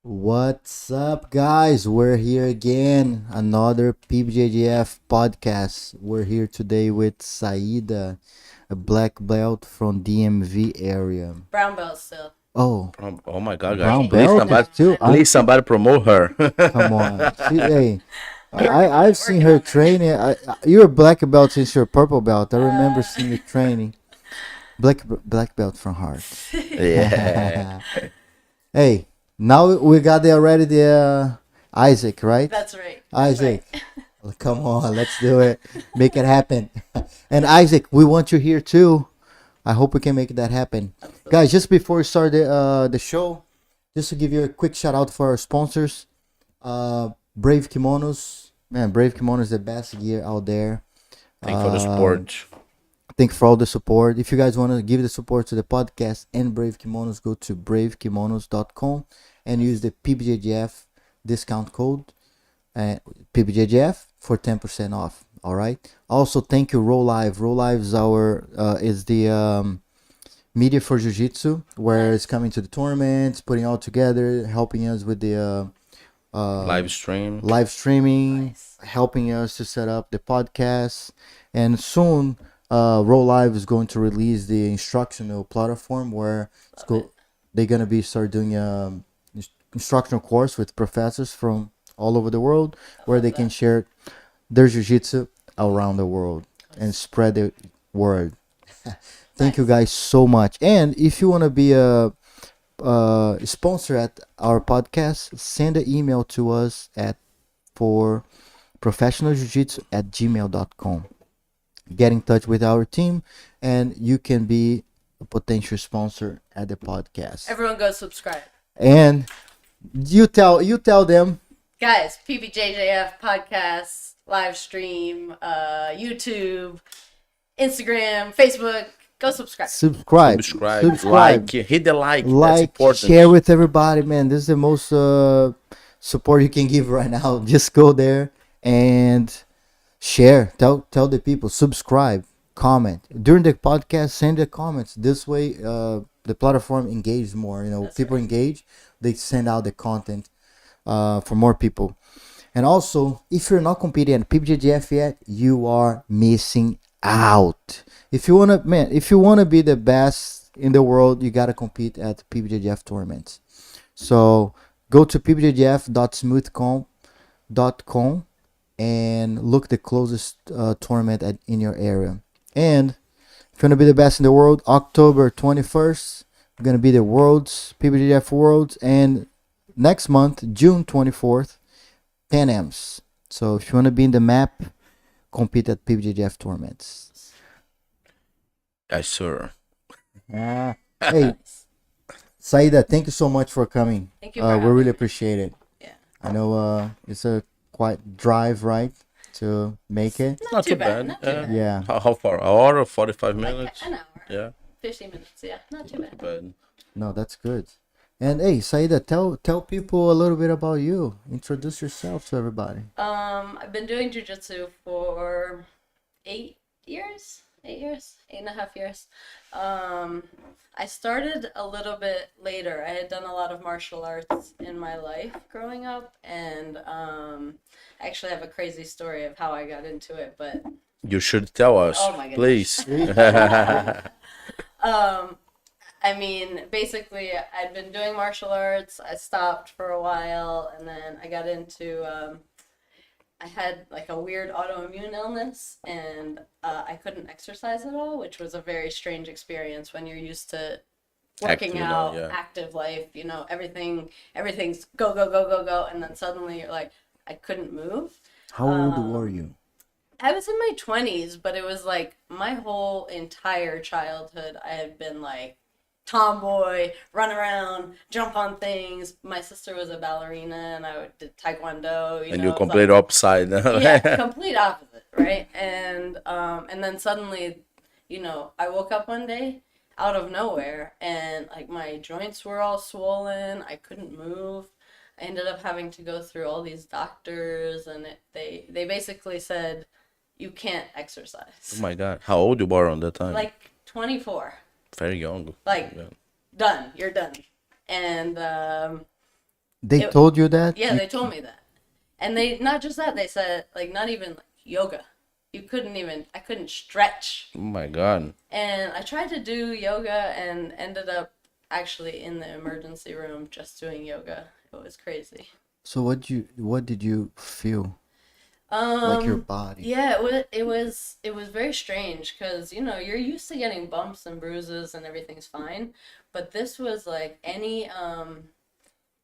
What's up, guys? We're here again. Another PBJJF podcast. We're here today with Sa'idah, a black belt from DMV area. Brown belt still. Oh, Oh my God, guys! brown Please belt somebody, too. please somebody promote her. Come on. Hey, Working I've seen her training. You're a black belt since you're a purple belt. I remember seeing you training. Black belt from heart. Yeah. Hey, now we got there already. The Isaac, right? That's right. Isaac, come on, let's do it. Make it happen. And Isaac, we want you here too. I hope we can make that happen. Guys, just before we start the show, just to give you a quick shout out for our sponsors. Brave Kimonos. Man, Brave Kimonos is the best gear out there. Thank you for the support. Thank you for all the support. If you guys want to give the support to the podcast and Brave Kimonos, go to bravekimonos.com and use the PBJJF discount code, PBJJF, for 10% off. All right. Also, thank you, Roll Live. Roll Live is the media for Jiu-Jitsu, where it's coming to the tournaments, putting all together, helping us with the Live stream. live streaming, Nice. helping us to set up the podcast, and soon Roll Live is going to release the instructional platform where they're gonna be start doing instructional course with professors from all over the world where they can share their jiu-jitsu around the world and spread the word. Thank you guys so much. And if you want to be a sponsor at our podcast, send an email to us for professionaljiujitsu@gmail.com. Get in touch with our team and you can be a potential sponsor at the podcast. Everyone go subscribe. And you tell them. Guys, PBJJF podcast, live stream, YouTube, Instagram, Facebook. Go subscribe. Subscribe, Like, hit the like. That's important. share with everybody, man. This is the most support you can give right now. Just go there and share. Tell the people. Subscribe, comment during the podcast. Send the comments. This way, the platform engages more. That's People right. engage. They send out the content for more people. And also, if you're not competing at PBJJF yet, you are missing out. If you wanna be the best in the world, you gotta compete at PBJJF tournaments. So go to pbjjf.smoothcom.com and look the closest tournament in your area. And if you wanna be the best in the world, October 21st, we're gonna be the PBJJF Worlds, and next month, June 24th, 10 M's. So if you wanna be in the map, compete at PBJJF tournaments. Yes, sir. Hey, Nice. Saida, thank you so much for coming. Thank you for We having really me. appreciate it. Yeah. I know it's a quite drive, right, to make it. Not too bad. Not too bad. Yeah. How far? An hour or 45 Like minutes? an hour. Yeah. 15 minutes. Yeah. Not too Not too bad. bad. No, that's good. And hey, Saida, tell people a little bit about you. Introduce yourself to everybody. I've been doing jujitsu for 8 years. 8.5 years. I started a little bit later. I had done a lot of martial arts in my life growing up, and I actually have a crazy story of how I got into it, but You should tell us, Oh my goodness. please. I mean, basically, I'd been doing martial arts. I stopped for a while, and then I got into. I had like a weird autoimmune illness, and I couldn't exercise at all, which was a very strange experience when you're used to working Active, out, yeah. active life. Everything's go go go go go, and then suddenly you're like, I couldn't move. How old were you? I was in my 20s, but it was like my whole entire childhood, I had been like tomboy, run around, jump on things. My sister was a ballerina and I did taekwondo, And know, you complete upside down. yeah, complete opposite, right? And then suddenly, I woke up one day out of nowhere and like my joints were all swollen. I couldn't move. I ended up having to go through all these doctors, and they basically said you can't Oh exercise. my God. How old you were on that time? Like 24. Very young. Like Yeah. done. You're done. And They told you that? Yeah, they told me that. And they, not just that, they said, like, not even like, yoga. I couldn't stretch. Oh my God. And I tried to do yoga and ended up actually in the emergency room just doing yoga. It was crazy. So what did you feel? Like your body? Yeah, it was very strange because, you know, you're used to getting bumps and bruises and everything's fine. But this was like anytime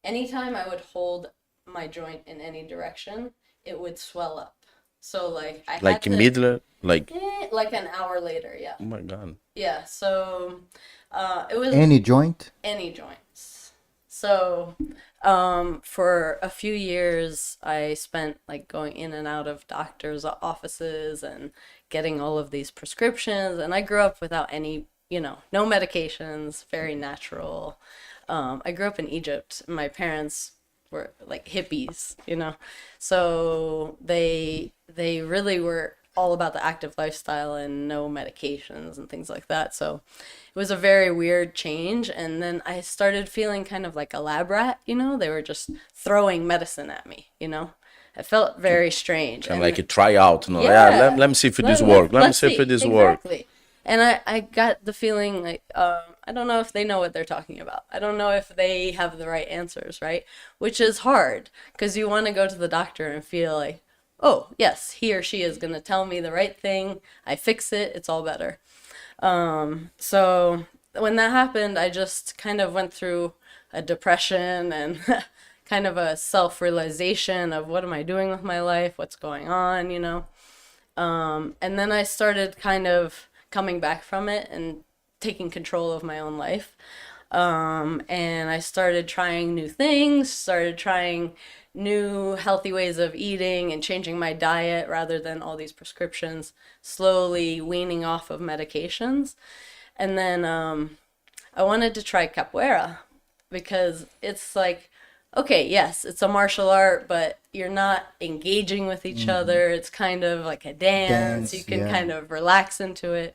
I would hold my joint in any direction, it would swell up. So like I Like had to, immediately, like, like an hour later, yeah. oh my God. Yeah, so it was Any joint? any joints. So for a few years I spent like going in and out of doctors' offices and getting all of these prescriptions, and I grew up without any, you know, no medications, very natural. I grew up in Egypt. My parents were like hippies, you know, so they really were all about the active lifestyle and no medications and things like that. So it was a very weird change. And then I started feeling kind of like a lab rat, you know, they were just throwing medicine at me, you know. It felt very strange. Kind And of like a tryout, you know? Yeah, let me see if this works. Let me see if this works. Exactly. And I got the feeling like, I don't know if they know what they're talking about. I don't know if they have the right answers, right? Which is hard because you want to go to the doctor and feel like, oh, yes, he or she is going to tell me the right thing. I fix it. It's all better. So when that happened, I just kind of went through a depression and kind of a self-realization of what am I doing with my life? What's going on, you know? And then I started kind of coming back from it and taking control of my own life. And I started trying new things, started trying new healthy ways of eating and changing my diet rather than all these prescriptions, slowly weaning off of medications. And then I wanted to try capoeira because it's like, okay, yes, it's a martial art, but you're not engaging with each other. It's kind of like a dance. You can kind of relax into it.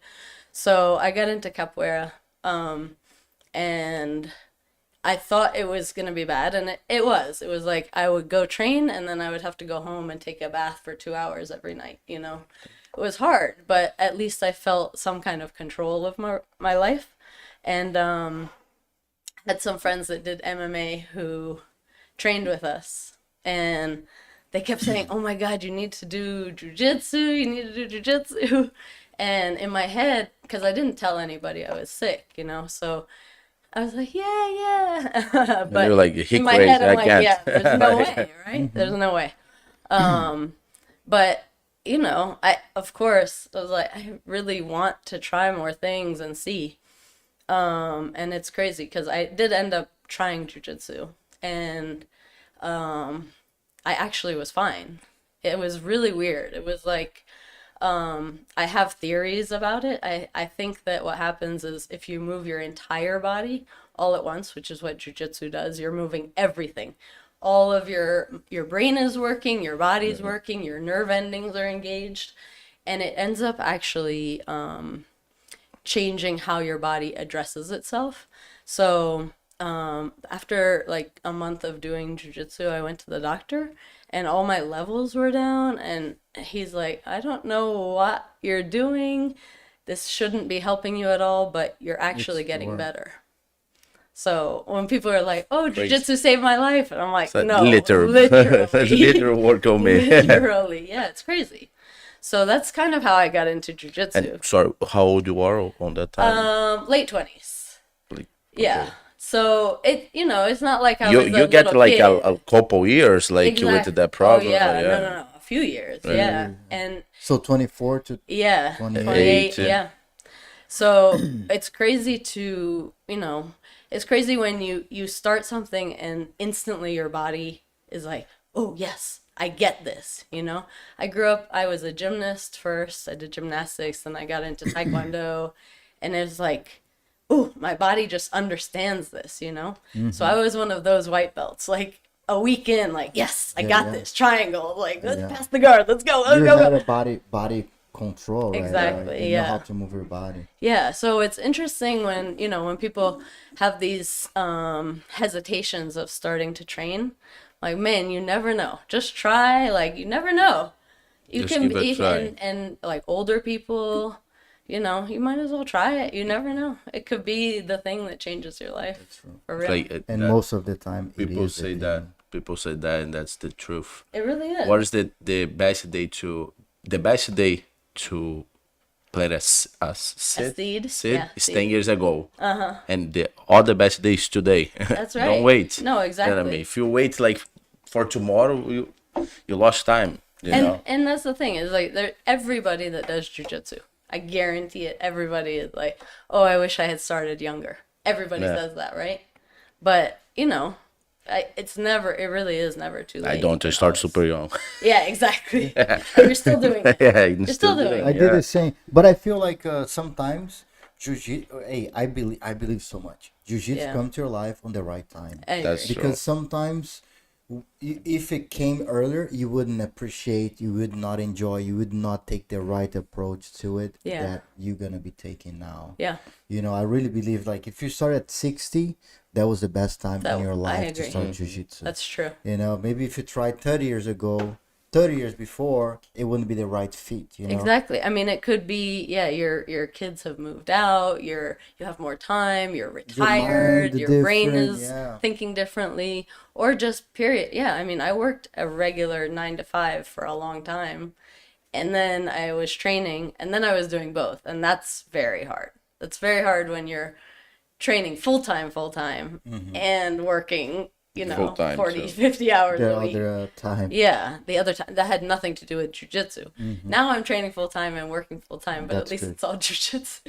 So I got into capoeira, and I thought it was going to be bad, and it was. It was like I would go train, and then I would have to go home and take a bath for 2 hours every night, you know. It was hard, but at least I felt some kind of control of my life. And had some friends that did MMA who trained with us, and they kept saying, oh my God, you need to do jujitsu, you need to do jujitsu. And in my head, because I didn't tell anybody I was sick, you know, so I was like, yeah. But you're like, in my head, I'm like, can't. yeah, there's no way, right? There's no way. But, you know, I was like, I really want to try more things and see. And it's crazy because I did end up trying jujitsu, and I actually was fine. It was really weird. It was like, I have theories about it. I think that what happens is if you move your entire body all at once, which is what jujitsu does, you're moving everything. All of your brain is working, your body's working, your nerve endings are engaged, and it ends up actually changing how your body addresses itself. So after like a month of doing jujitsu, I went to the doctor and all my levels were down, and he's like, I don't know what you're doing. This shouldn't be helping you at all, but you're actually getting better. So when people are like, oh, jujitsu saved my life, and I'm like, no, literally. That's literal work on me. Literally, yeah, it's crazy. So that's kind of how I got into jujitsu. And sorry, how old you are on that time? Late 20s. Okay. Yeah. So it's not like I was you get like a couple years like you went to that problem. Oh yeah, no, a few years, yeah. And so 24 to 28, yeah. So it's crazy to it's crazy when you start something and instantly your body is like, oh yes, I get this. I grew up, I was a gymnast first. I did gymnastics, then I got into Taekwondo, and it's like, oh, my body just understands this, Mm-hmm. So I was one of those white belts, like a week in, like, yes, I got this triangle, like, let's pass the guard, let's go, let's go. You had a body control, right? Exactly, You yeah. know how to move your body. Yeah, so it's interesting when, when people have these hesitations of starting to train. Like, man, you never know. Just try, like, you never know. You Just can give it a be, try. and like older people, you might as well try it. You never know. It could be the thing that changes your life. That's true. For real. Like And most of the time, people it is say the that. thing. People say that, and that's the truth. It really is. What is the best day to play a seed? seed Yeah, is seed. 10 years ago. And the other best day is today. That's right. Don't wait. No, You know exactly. what I mean? If you wait like for tomorrow, you lost time. You know? And that's the thing is like everybody that does jujitsu, I guarantee it. Everybody is like, oh, I wish I had started younger. Everybody Yeah. says that, right? But it really is never too late. I don't. I start super young. Yeah, exactly. You're still doing it. Yeah, You're still doing I it. did the same, but I feel like sometimes jiu-jitsu. Hey, I believe so much. Jiu-jitsu Yeah. come to your life on the right time. I That's agree. true. Because sometimes if it came earlier, you wouldn't appreciate, you would not enjoy, you would not take the right approach to it Yeah. that you're gonna be taking now. Yeah, I really believe like if you start at 60, that was the best time in your I life to agree. start jiu-jitsu. that's true. Maybe if you tried 30 years ago, 30 years before, it wouldn't be the right fit, Exactly. I mean, it could be, yeah, your kids have moved out, you have more time, you're retired, mind your brain different, is yeah. thinking differently, or just period. Yeah, I mean, I worked a regular 9 to 5 for a long time, and then I was training, and then I was doing both, and that's very hard. That's very hard when you're training full-time, and working, Full-time, 40, too. 50 hours The a week. other time. Yeah, the other time that had nothing to do with jujitsu. Mm-hmm. Now I'm training full time and working full time, but That's at least good. it's all jujitsu.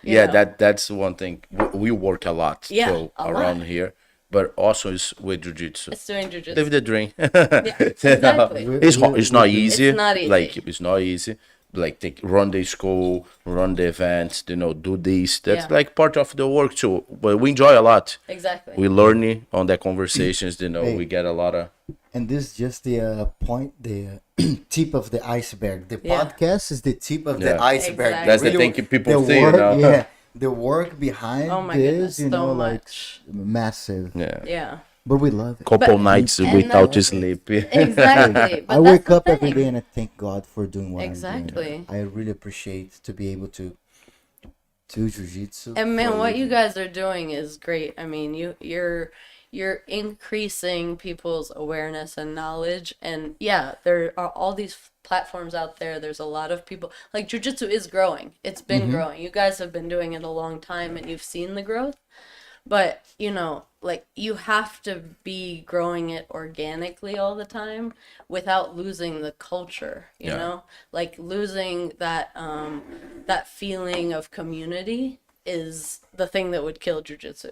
Yeah, know? that's one thing. We work a lot Yeah, too a around lot. here, but also is with jiu-jitsu. It's doing jujitsu. Live the dream. Yeah, exactly. It's not easy. It's not easy. Like it's not easy. Like run the school, run the events, do this. That's Yeah. like part of the work too. But we enjoy a lot. Exactly. We learning on the conversations. Hey. We get a lot of. And this is just the point, the tip of the iceberg. The Yeah. podcast is the tip of Yeah. the iceberg. Exactly. That's the thing people the say, work, yeah, the work behind Oh my this, goodness, so like much. massive. Yeah. Yeah. But we love it. Couple But- nights and without that's- sleep. Exactly. But I that's wake the up every thing. day and I thank God for doing what I'm Exactly. doing. I really appreciate to be able to do jiu-jitsu. And man, for a what you living. guys are doing is great. I mean, you're increasing people's awareness and knowledge, and yeah, there are all these platforms out there. There's a lot of people, like jiu-jitsu is growing. It's been growing. You guys have been doing it a long time and you've seen the growth. But, like you have to be growing it organically all the time without losing the culture, you Yeah. know? Like losing that feeling of community is the thing that would kill jiu-jitsu.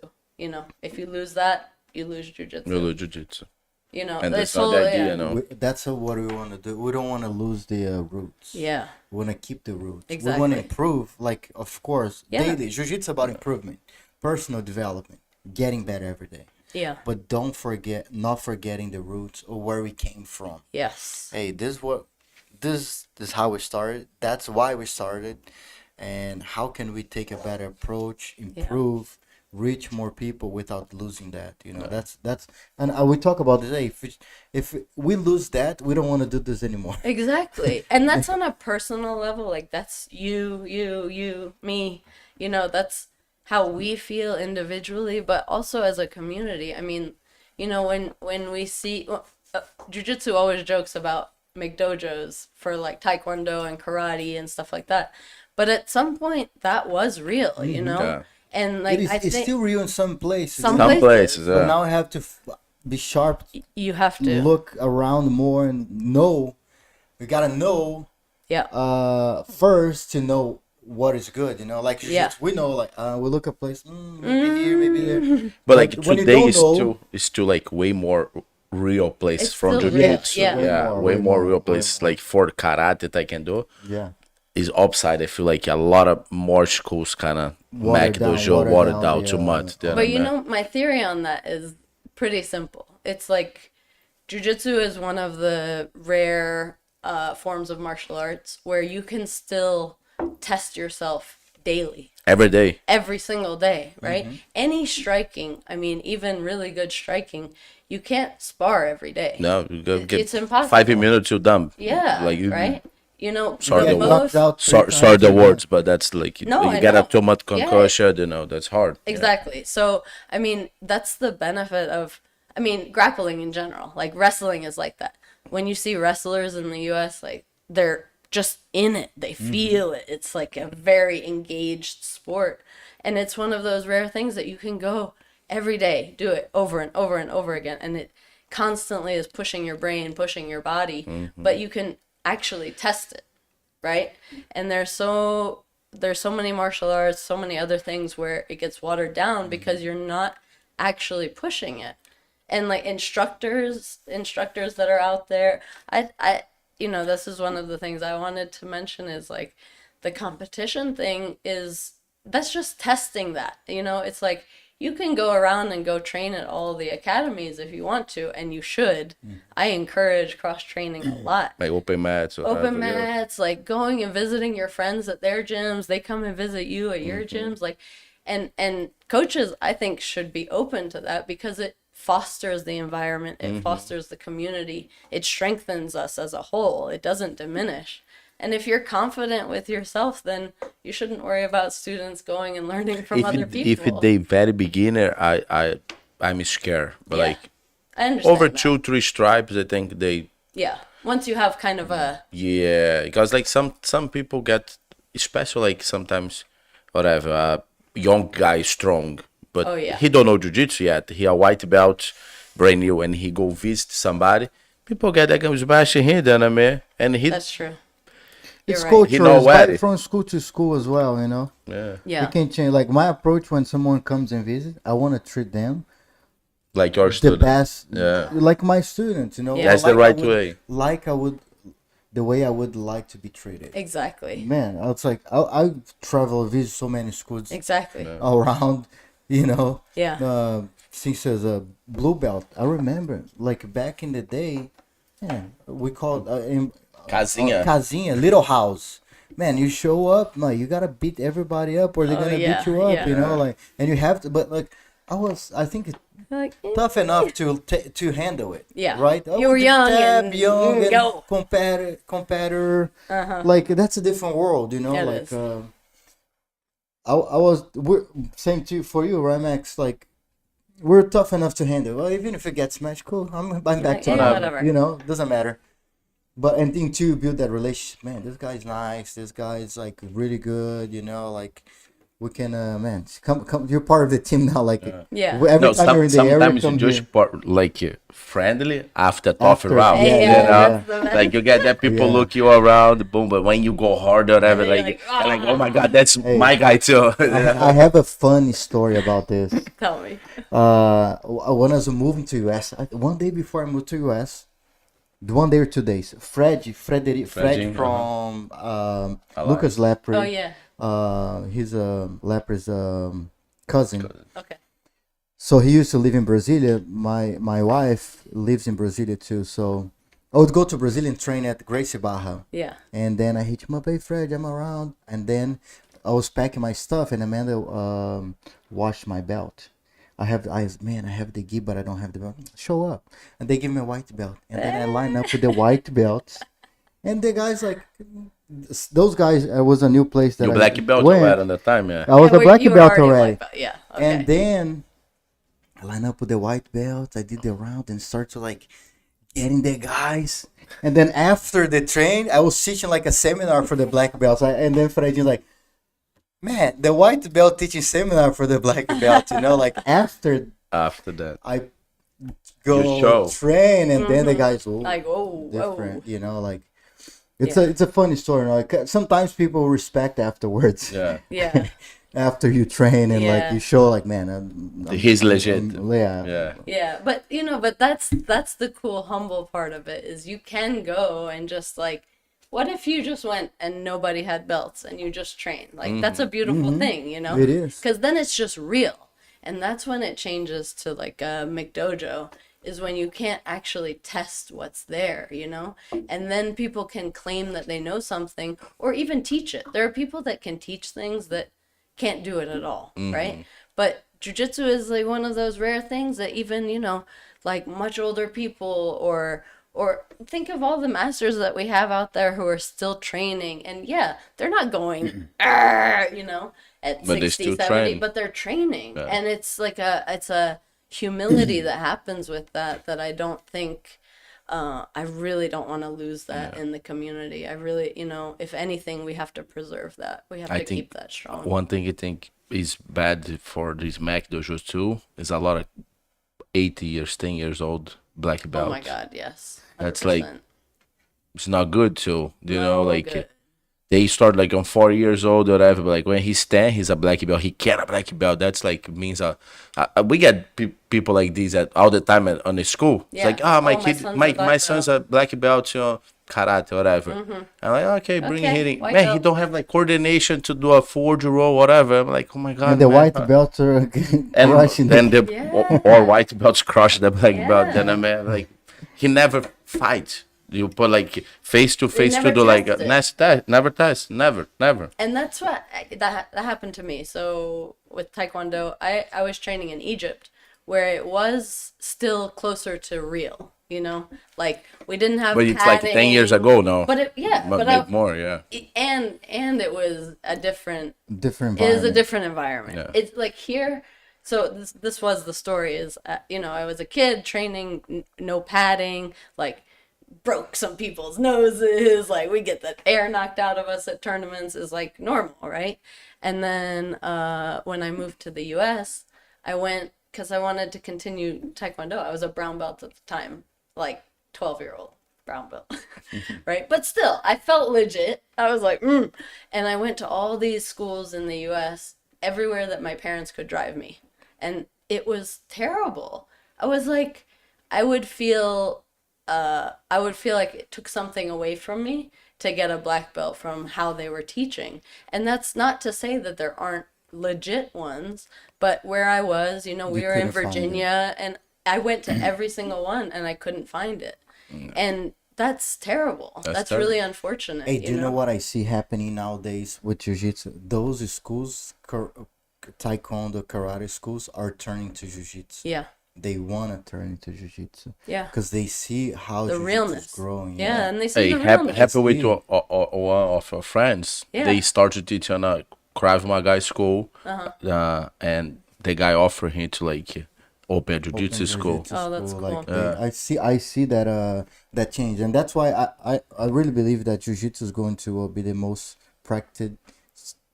If you lose that, you lose jiu-jitsu. Really jiu-jitsu. it's And that's not the totally- idea, yeah. no. That's what we want to do. We don't want to lose the roots. Yeah. We want to keep the roots. We Exactly. want to improve, like, of course, Yeah. daily. Jiu-jitsu about improvement, personal development, getting better every day. Yeah. But not forgetting the roots or where we came from. Yes. Hey, this is how we started. That's why we started. And how can we take a better approach, improve, reach more people without losing that? That's and we talk about this. Hey, if we lose that, we don't want to do this anymore. Exactly. And that's on a personal level. Like that's you, me, that's how we feel individually, but also as a community. I mean, when we see jiu-jitsu always jokes about McDojos for like taekwondo and karate and stuff like that. But at some point that was real, Yeah. And like I It's think still real in some places. Some Some places, But yeah. now I have to be sharp, you have to look around more, and know. We gotta know first to know what is good. Like Yeah. we know, like we look at place, maybe here, maybe there. But like when you today don't is know- still like way more real place It's from still jiu-jitsu. real, yeah. Way more real way place. more. Like for karate taekwondo Yeah. is upside. I feel like a lot of more schools kind of Watered make down, dojo watered watered down down the, too much. But my theory on that is pretty simple. It's like jiu-jitsu is one of the rare forms of martial arts where you can still test yourself daily, Every day. every single day, right? Any striking, I mean, even really good striking, you can't spar every day. No, you go get It's impossible. 5 minutes, you're done. Yeah, Like you, right? You know, Sorry, the the Get knocked most out 3 sorry times the a day. words, but that's like No, you I get know. up too much Yeah. concussion, that's hard. exactly. So, I mean, that's the benefit of, I mean, grappling in general. Like wrestling is like that. When you see wrestlers in the US, like they're just in it. They feel it. It's like a very engaged sport. And it's one of those rare things that you can go every day, do it over and over and over again. And it constantly is pushing your brain, pushing your body, but you can actually test it, right? And there's so many martial arts, so many other things where it gets watered down because you're not actually pushing it. And like instructors that are out there, I this is one of the things I wanted to mention is like the competition thing that's just testing that. It's like you can go around and go train at all the academies if you want to, and you should. I encourage cross training a lot. Like open mats. Or Open whatever, yeah. mats, like going and visiting your friends at their gyms. They come and visit you at your gyms, like, and coaches I think should be open to that because it fosters the environment, it fosters the community, it strengthens us as a whole. It doesn't diminish. And if you're confident with yourself, then you shouldn't worry about students going and learning from other people. If they very beginner, I'm scared. But Yeah, like I understand over that. 2-3 stripes, I think they Yeah, once you have kind of a because like some people get, especially like sometimes whatever young guy strong, but Oh, yeah. he don't know jiu-jitsu yet. He a white belt, brand new, and he go visit somebody. People get that comes bashing him, man, and he that's true. It's You're right. He cultural. know It's what like it- from school to school as well, yeah, Yeah. You can change. Like my approach when someone comes and visit, I want to treat them like your the student. best, Yeah. like my students, Yeah. That's the like I right would- way. Like I would, the way I would like to be treated. Exactly. Man, it's like I travel, visit so many schools Exactly. around, Yeah. since as a blue belt. I remember, like back in the day, we called Casinha. casinha, little house. Man, you show up, no, you gotta beat everybody up, or they're Oh, gonna yeah, beat you up, yeah. like, and you have to. But like, I think it's Like, tough enough to handle it. Yeah. Right. You were young and- young and go. competitor. Like that's a different world, Yeah, it like. is. We're same too for you, right, Max? Like, we're tough enough to handle. Well, even if it gets smashed, cool. I'm back to Yeah, you. whatever. Doesn't matter. But and thing too, build that relationship. Man, this guy's nice. This guy's like really good. Like we can, man, come. You're part of the team now. Like, Yeah. every No, time you're in the area, sometimes you come just here. like friendly after tough After, round. yeah, yeah, know? that's the Like you get that people Yeah. look you around, boom. But when you go hard or whatever, And then like, you're like, oh my god, that's Hey. my guy too. I have a funny story about this. Tell me. When I was moving to US, one day before I moved to US, 1 day or 2 days, Fred Freddy, from Lucas Lepre. Oh yeah. He's Lepre's cousin. Okay. So he used to live in Brasilia. My wife lives in Brasilia too. So I would go to Brazil and train at Gracie Barra. Yeah. And then I hit him up, hey Fred, I'm around. And then I was packing my stuff, and Amanda washed my belt. I have the gi, but I don't have the belt. Show up, and they give me a white belt, and then I line up with the white belts, and the guys like those guys. It was a new place that You I black belt went. already on the time, yeah. I was a black You were belt already already. black belt, yeah. Okay. And then I line up with the white belt. I did the round and start to like getting the guys. And then after the train, I was teaching like a seminar for the black belts. And then Fred's like, man, the white belt teaching seminar for the black belt. Like after After that, I You go show. train, and then the guys like, whoa, different. whoa. Like it's Yeah. it's a funny story. Like sometimes people respect afterwards. yeah. Yeah. After you train and like Yeah. you show like, man, He's legit. yeah. Yeah. Yeah, but that's the cool humble part of it is you can go and just like, what if you just went and nobody had belts and you just trained? Like that's a beautiful thing, It is. because then it's just real, and that's when it changes to like a McDojo. is when you can't actually test what's there, you know? And then people can claim that they know something or even teach it. There are people that can teach things that can't do it at all, right? But jiu-jitsu is like one of those rare things that even, you know, like much older people or think of all the masters that we have out there who are still training, and yeah, they're not going "Arr," you know, at But they 60, still 70, train. but they're training. Yeah. And it's like it's a humility that happens with that I don't think I really don't want to lose that in the community. I really, you know, if anything, we have to preserve that. We have I to think keep that strong. One thing I think is bad for these Mac dojos too is a lot of 80 years, 10 years old black belts. Oh my God, yes. That's like 100%. it's not good too. You know, No like good. they start like on 4 years old or whatever. But like when he's 10, he's a black belt. He can't a black belt. That's like means we get people like these at all the time on the school. It's Yeah. like Oh, my my kid, son's a my black son's belt. a black belt. You know, karate, whatever. I'm like, okay, bring Okay, him in. white Man, he belt. don't have like coordination to do a forward roll, whatever. I'm like, oh my god. And the man. white belts are And crushing then them. the Yeah. or white belts crush the black belt. Yeah. Then I'm like, he never fights. You put like face to face to never do like test it. nice test, never test, never. And that's what that happened to me. So with Taekwondo, I was training in Egypt, where it was still closer to real. You know, like we didn't have. But it's like 10 years padding, ago now. But it, yeah, But but maybe more, yeah. and it was a different. Different It is a environment. different environment. Yeah. It's like here. So this was the story. Is you know, I was a kid training, no padding, like broke some people's noses, like we get the air knocked out of us at tournaments is like normal, right? And then when I moved to the US, I went because I wanted to continue Taekwondo. I was a brown belt at the time, like 12-year-old brown belt, right? But still, I felt legit. I was like, And I went to all these schools in the US, everywhere that my parents could drive me. And it was terrible. I was like, I would feel like it took something away from me to get a black belt from how they were teaching. And that's not to say that there aren't legit ones, but where I was, you know, we were in couldn't find it. Virginia and I went to every single one and I couldn't find it. And that's terrible. That's terrible. really unfortunate. Hey, do you know what I see happening nowadays with jiu-jitsu? Those schools, taekwondo, karate schools, are turning to jiu-jitsu. Yeah. They want to turn into jiu-jitsu Yeah. because they see how The jiu-jitsu realness. is growing. Yeah, and they see Hey, the realness. happy with See. one of our friends. Yeah. They started teaching a Krav Maga school, and the guy offered him to like open a jiu-jitsu school. Oh, that's cool. Like I see that that change, and that's why I really believe that jiu-jitsu is going to be the most practiced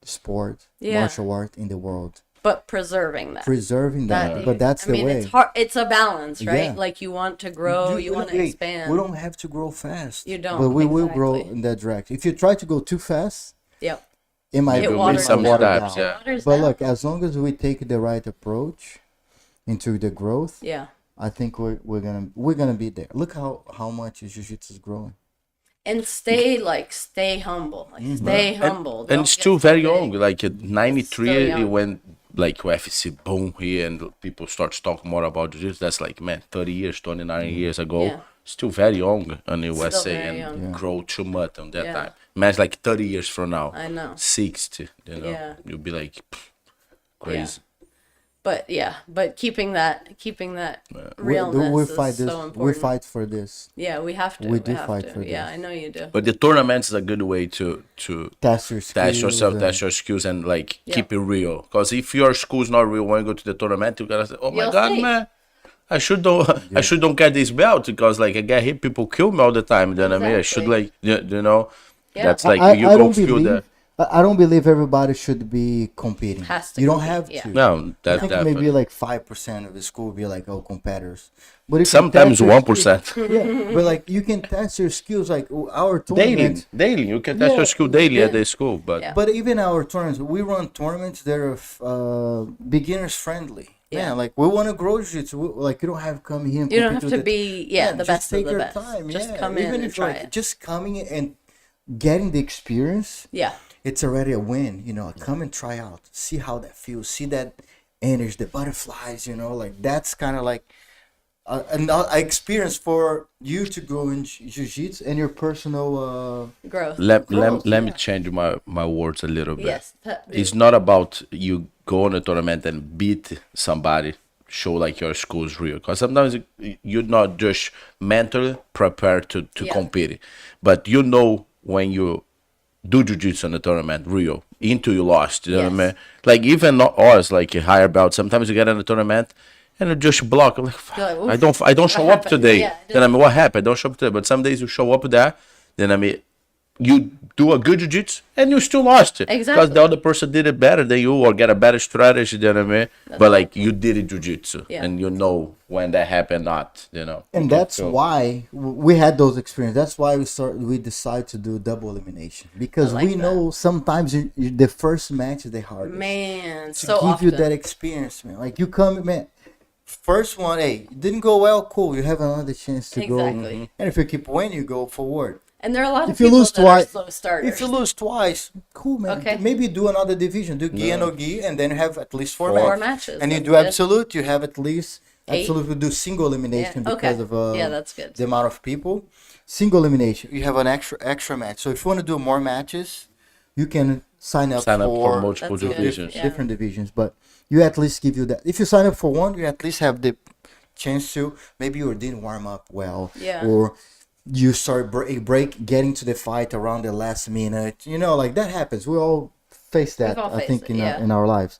sport, Yeah. martial art in the world. But preserving that. Preserving that, but that's I mean, the way. it's hard. It's a balance, right? Yeah. Like you want to grow, you want to Hey, expand. We don't have to grow fast. You don't, but we will grow exactly. in that direction. If you try to go too fast, Yep. it might It be waters some down. steps, yeah. Waters But down. look, as long as we take the right approach into the growth, Yeah. I think we're gonna be there. Look how much jiu-jitsu is growing. And stay humble. Like stay humble. And Don't it's get still so very big. young. Like at 93, Still young. when like UFC boom here and people start talking more about jiu-jitsu. That's like, man, 30 years, 29 years ago. Yeah. Still very young on the USA very and young. grow too much on that Yeah. time. Man, it's like 30 years from now. I know. 60, you know. Yeah. You'll be like crazy. But keeping that realness We is fight this. so important. We fight for this. Yeah, we have to. We do have fight to. for Yeah, this. I know you do. But the tournaments is a good way to Test your skills. test yourself, and- test your skills, and like Yeah. keep it real. Because if your school's not real when you go to the tournament, you gotta say, "Oh my You'll God, see. man, I should don't get this belt because like I get hit, people kill me all the time." Then I mean, I should Exactly. like you know, Yeah. that's like you I go don't feel believe. that. I don't believe everybody should be competing. Has to you don't compete, have yeah. to. No, I that's think definitely. maybe like 5% of the school will be like, oh, competitors. But if you Sometimes test your 1%. skills- yeah, but like you can test your skills like our Daily, tournaments. daily, you can test Yeah, your skill daily yeah. at the school, but Yeah. But even our tournaments, we run tournaments that are beginners friendly. Yeah. Yeah, like we want to grow jiu-jitsu. Like you don't have to come here. And You don't compete have to with be the just best of take the your best. time. Just Yeah. come in Even and if try like it. just coming in and getting the experience. Yeah. It's already a win, you know. Come and try out, see how that feels, see that energy, the butterflies, you know, like that's kind of like experience for you to grow in jiu-jitsu and your personal Growth. Let me change my words a little bit. Yes. It's not about you go on a tournament and beat somebody, show like your school is real. Because sometimes you're not just mentally prepared to Yeah. compete, but you know when you do jiu-jitsu in a tournament real into you lost. You know what I Yes. mean? Like even not us, like a higher belt. Sometimes you get in a tournament and you just block. I'm like, "Fuck, You're like, I "Oof, don't show what up happened?" today. Yeah, Then I mean, what happened? I don't show up today. But some days you show up there. Then I mean, you do a good jiu-jitsu and you still lost it because Exactly. the other person did it better than you or get a better strategy than me. But like you did it jiu-jitsu Yeah. and you know when that happened, not you know. and that's So- why we had those experiences. That's why we decide to do double elimination because I like we know sometimes the first match is the hardest. Man, To so give often. you that experience, man. Like you come, man. First one, hey, it didn't go well. Cool, you have another chance to go. Exactly. And if you keep winning, you go forward. And there are a lot of If you people lose that twice- are slow starters. If you lose twice, cool, man. Okay. Maybe do another division. Do gi and no gi, and then you have at least four Four matches. matches, And you that's do good. absolute, you have at least Eight. absolute. We do single elimination Yeah, because okay. of Yeah, that's good. the amount of people. Single elimination, you have an extra match. So if you want to do more matches, you can sign up Sign up for for multiple That's good. divisions. Yeah. different divisions, but you at least give you that. If you sign up for one, you at least have the chance to maybe you didn't warm up well, Yeah. or you start break getting to the fight around the last minute. You know, like that happens. We all face that. all I faced think it, in yeah. in our lives.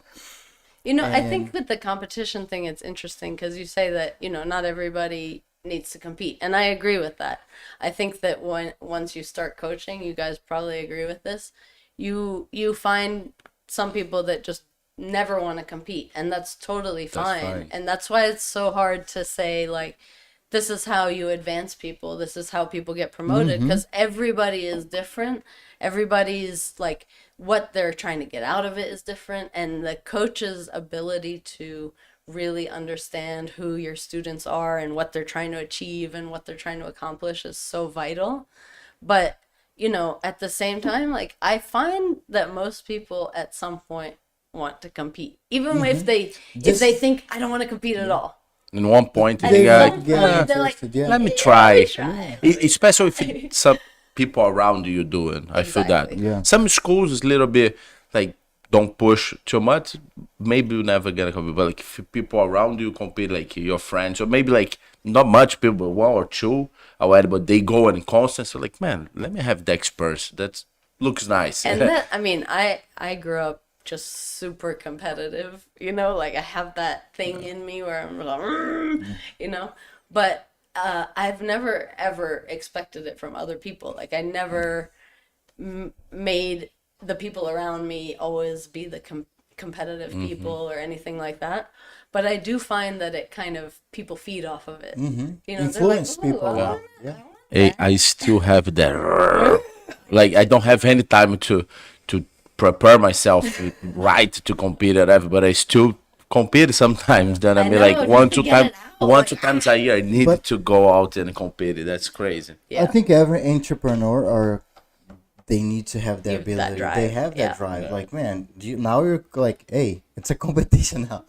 You know, I think And- with the competition thing, it's interesting because you say that, you know, not everybody needs to compete. And I agree with that. I think that once you start coaching, you guys probably agree with this, you find some people that just never want to compete, and that's totally fine. fine. And that's why it's so hard to say, like, this is how you advance people, this is how people get promoted, because everybody is different. Everybody's like, what they're trying to get out of it is different, and the coach's ability to really understand who your students are and what they're trying to achieve and what they're trying to accomplish is so vital. But you know, at the same time, like, I find that most people at some point want to compete, even if they think, I don't want to compete at all. In one point, And you at got, one yeah, point, they're like, interested, yeah. let me "Yeah, try. let me try." Especially if some people around you doing. I feel that. Exactly. Yeah. Some schools is a little bit like don't push too much. Maybe you never get a compete, but like if people around you compete, like your friends, or maybe like not much people, one or two, or whatever, but they go in constant. So like, man, let me have the experience. That looks nice. And that, I mean, I grew up just super competitive, you know, like I have that thing in me where I'm like, you know, but I've never ever expected it from other people. Like I never made the people around me always be the competitive people or anything like that. But I do find that it kind of, people feed off of it. You know, they're like, Influence "Ooh, people. I want Yeah. that." Hey, I still have that. Like I don't have any time to prepare myself right to compete at whatever, but I still compete sometimes. Then I mean, know, like just one, to two get times, it out, one, like, two times a year, I need But- to go out and compete. That's crazy. Yeah. I think every entrepreneur or they need to have that Give that ability. drive, They have that yeah. drive. Like, man, now you're like, hey, it's a competition now.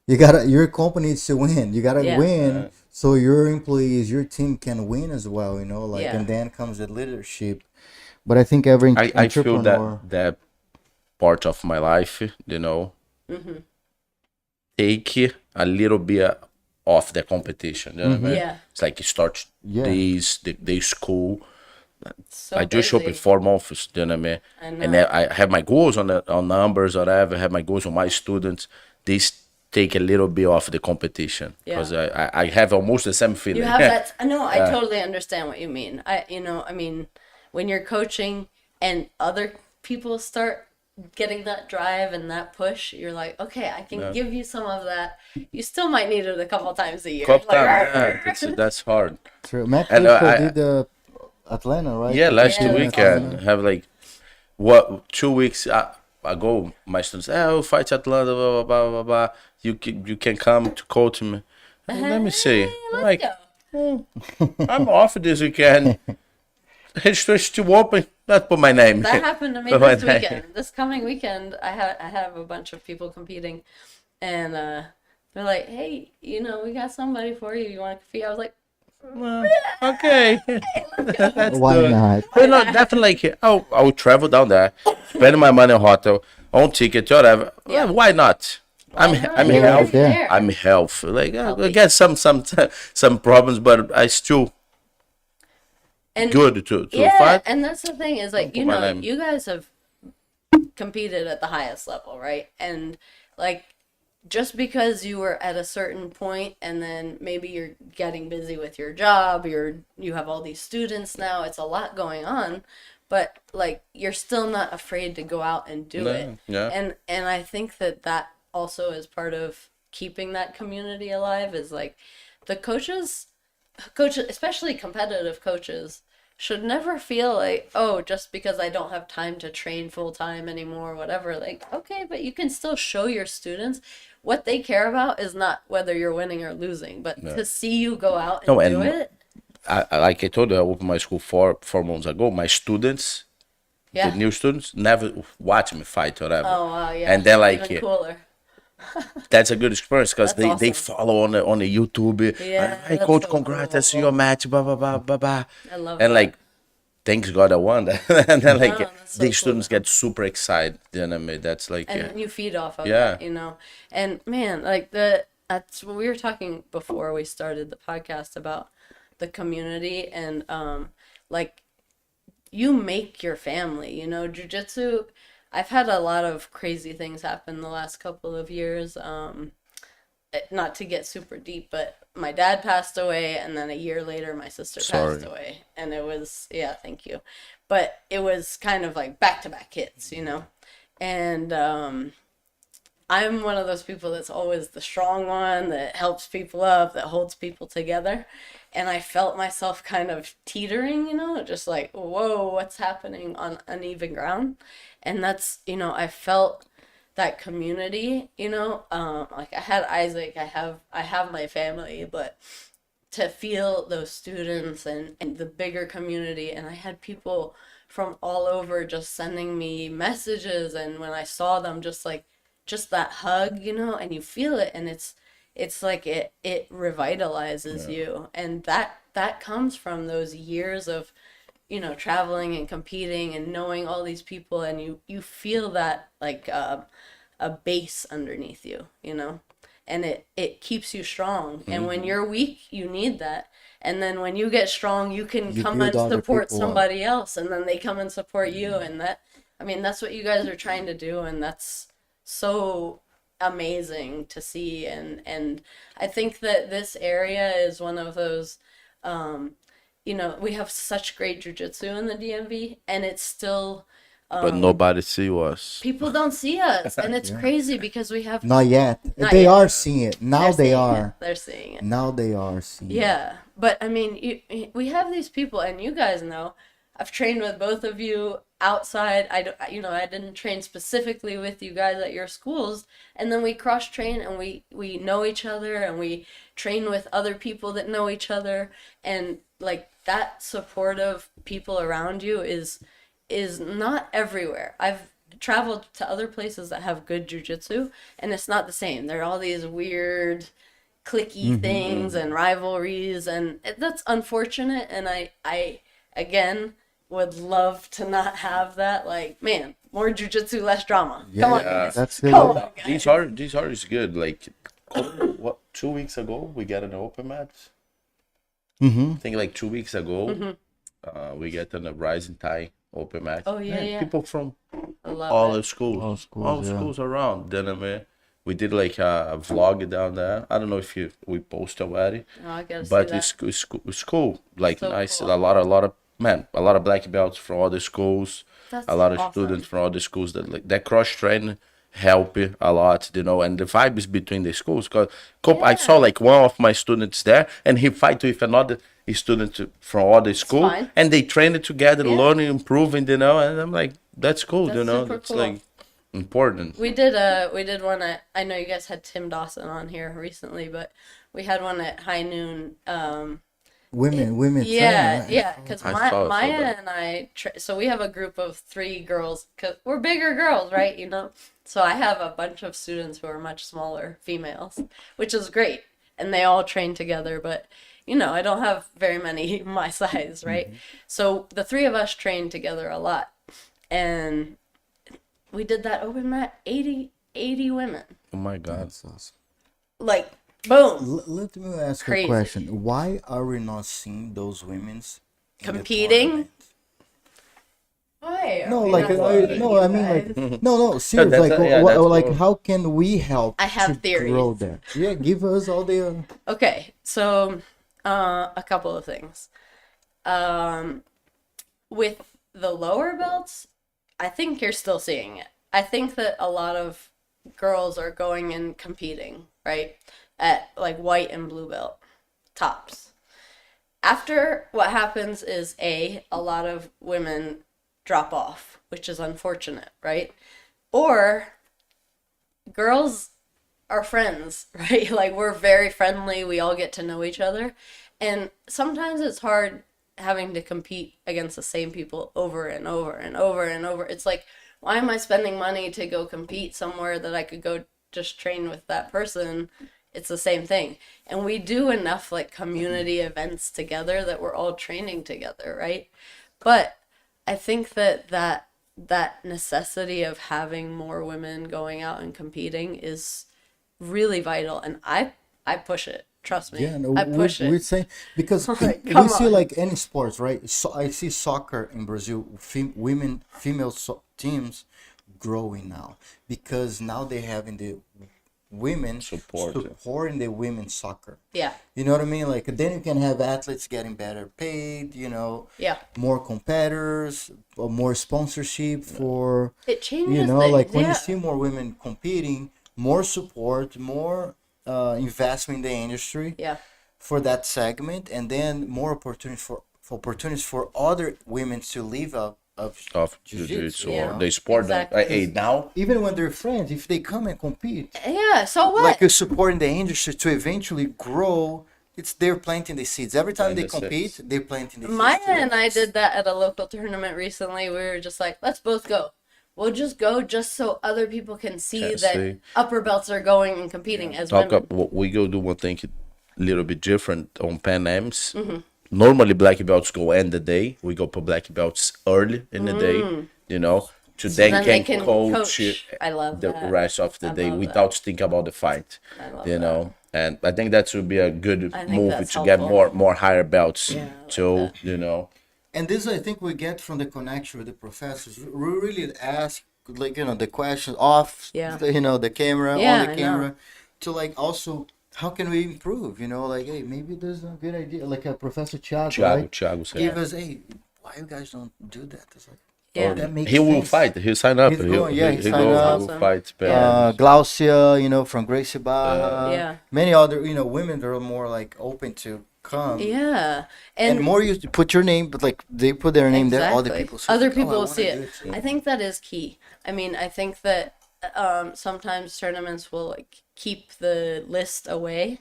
Your company needs to win. You gotta Yeah. win so your employees, your team can win as well. You know, like, Yeah. and then comes the leadership. But I think every I feel entrepreneur. that part of my life, you know, take a little bit off the competition. You know what I mean? Yeah. It's like you start Yeah. the school. So I just show up in busy. 4 months, you know what I mean? I know. And then I have my goals on numbers or whatever. I have my goals on my students. These take a little bit off the competition because I have almost the same feeling. You have that. No, I totally understand what you mean. I mean, when you're coaching and other people start getting that drive and that push, you're like, okay, I can give you some of that. You still might need it a couple times a year. Couple Like, times, that's hard. True. Matt And, Klitschko I- did Atlanta, right? Yeah, last Yeah, weekend have like 2 weeks ago. My students, I'll fight Atlanta, blah blah blah blah blah. You can come to coach me. Let me see. Let's Like go. I'm off this weekend. Registration still open. Not put my name. That happened to me Put my this name. weekend. This coming weekend, I have a bunch of people competing, and They're like, hey, we got somebody for you. You want a coffee? I was like, Well, okay. That's Why good. not? But no, definitely like I'll travel down there, spend my money on hotel, on ticket, whatever. Yeah. Well, why not? I'm Yeah, healthy. there. I'm healthy. Like I Healthy. get some problems, but I still And good to yeah, fight. and that's the thing is like, Don't put my name. you guys have competed at the highest level, right? And like just because you were at a certain point and then maybe you're getting busy with your job, you have all these students now, it's a lot going on, but like you're still not afraid to go out and do it. Yeah. And I think that also is part of keeping that community alive is like the coaches, especially competitive coaches, should never feel like, oh, just because I don't have time to train full time anymore, whatever. Like, okay, but you can still show your students what they care about is not whether you're winning or losing, but to see you go out and No, do and it. Like I told you, I opened my school four months ago. My students, Yeah. the new students, never watch me fight or whatever. Oh wow, yeah. And they're like, even cooler. that's a good experience because That's they awesome. follow on the YouTube. Yeah, Hey, that's coach, so congrats! cool. I see your match. Blah blah blah blah blah. I love And that. like, thanks God I won that. And then like that's so the cool. students get super excited. Then I mean, that's like And you feed off of Yeah. that, And man, like that's what we were talking before we started the podcast about the community and like you make your family, Jiu-jitsu. I've had a lot of crazy things happen the last couple of years. Not to get super deep, but my dad passed away, and then a year later, my sister passed Sorry. away, and it was thank you, but it was kind of like back-to-back hits, and I'm one of those people that's always the strong one that helps people up, that holds people together. And I felt myself kind of teetering, just like, whoa, what's happening on uneven ground? And that's, I felt that community, like I had Isaac, I have my family, but to feel those students and the bigger community, and I had people from all over just sending me messages, and when I saw them, just that hug, and you feel it, and it's like it revitalizes you, and that comes from those years of traveling and competing and knowing all these people, and you feel that like a base underneath you, and it keeps you strong. And when you're weak, you need that. And then when you get strong, you can You come build and other support people up. somebody else, and then they come and support you, and that's what you guys are trying to do, and that's so amazing to see. And I think that this area is one of those we have such great jiu-jitsu in the DMV, and it's still but nobody see us. people don't see us, and it's crazy because we have Not yet. Not They yet. are seeing it. Now they're they seeing are. it. They're seeing it. Now they are seeing it. Yeah, but I mean, we have these people, and you guys know, I've trained with both of you outside. I didn't train specifically with you guys at your schools, and then we cross train, and we know each other, and we train with other people that know each other, and like that supportive people around you is not everywhere. I've traveled to other places that have good jiu-jitsu, and it's not the same. There are all these weird clicky things and rivalries, and that's unfortunate, and I again would love to not have that. Like, man, more jiu-jitsu, less drama. Come on, guys. That's good. Come on, guys. These are is good. Like what 2 weeks ago we got an open match. Mm-hmm. I think like 2 weeks ago we get an a Rising Tide open match. Oh, yeah, yeah. People from I love all it. the schools, All schools, yeah. around. Then we did like a vlog down there. I don't know if we post already, Oh, I gotta but see that. it's cool. Like So nice, cool. a lot of a lot of black belts from all the schools. That's a lot of awesome. students from all the schools that like that cross train help you a lot, and the vibe is between the schools. Cause I saw like one of my students there, and he fight with another student from other school, fine. and they trained together, Yeah. learning, improving, and I'm like, that's cool, That's super it's cool. like important. We did one at, I know you guys had Tim Dawson on here recently, but we had one at High Noon women Yeah, training, right? yeah, because I saw Maya that. and so we have a group of 3 girls, because we're bigger girls, right? So I have a bunch of students who are much smaller females, which is great, and they all train together. But I don't have very many my size, right? So the 3 of us train together a lot, and we did that open mat, 80 women, Oh my God. That's awesome. like boom, Let me ask you a Crazy. question. Why are we not seeing those women's in the Competing? tournament? Why? No, We like not I, seeing no, you I mean guys? like no, serious. that's Like yeah, that's like cool. how can we help I have to theories. grow that? Yeah, give us all the. Okay, so a couple of things. With the lower belts, I think you're still seeing it. I think that a lot of girls are going and competing, right? At like white and blue belt tops. After, what happens is a lot of women drop off, which is unfortunate, right? Or girls are friends, right? Like, we're very friendly, we all get to know each other, and sometimes it's hard having to compete against the same people over and over and over and over. It's like, why am I spending money to go compete somewhere that I could go just train with that person? It's the same thing. And we do enough like community events together that we're all training together, right? But I think that necessity of having more women going out and competing is really vital, and I push it. Trust me. Yeah, no, I push we're it. saying because Like, we come see on. like any sports, right? So I see soccer in Brazil, female teams growing now because now they having the women supporting the women's soccer. Yeah. You know what I mean? Like then you can have athletes getting better paid. Yeah. More competitors, more sponsorship for. It changes Like things. when Yeah. you see more women competing, more support, more investment in the industry Yeah. for that segment, and then more opportunities for other women to live up of Of jiu-jitsu. jiu-jitsu Yeah. or the sport. Exactly. Hey, now Even when they're friends, if they come and compete, Yeah. So what? like you're supporting the industry to eventually grow, they're planting the seeds. Every time they Planting the compete, seeds. they're planting the seeds. Maya to the and I next. did that at a local tournament recently. We were just like, let's both go. We'll just go just so other people can see Can that see. upper belts are going and competing as talk women. up, we go do one thing a little bit different on Pan Ams. Mm-hmm. Normally, black belts go end the day. We go for black belts early in the day, to then then they can can coach coach. I love the that. rest of the I day love without thinking about the fight. I love You know, and I think that would be a good I think move that's to get helpful. more higher belts Yeah, I like too. that. And this I think we get from the connection with the professors. We really ask like the questions off Yeah. the camera, Yeah, on I the know. camera, to like also how can we improve? Like hey, maybe there's a good idea. Like Professor Thiago, right? Thiago said. Give us hey, why you guys don't do that? It's like Yeah. that makes He will sense. fight. He'll sign up. He's going, yeah, he he'll signed go, up. He will Awesome. fight. Yeah. Glaucia, from Gracie Barra, Yeah. many other women that are more like open to come. Yeah. And more you put your name, but like they put their name there, other Exactly. people. Other like, oh, I people wanna see do it. too. I think that is key. I mean, I think that sometimes tournaments will like keep the list away,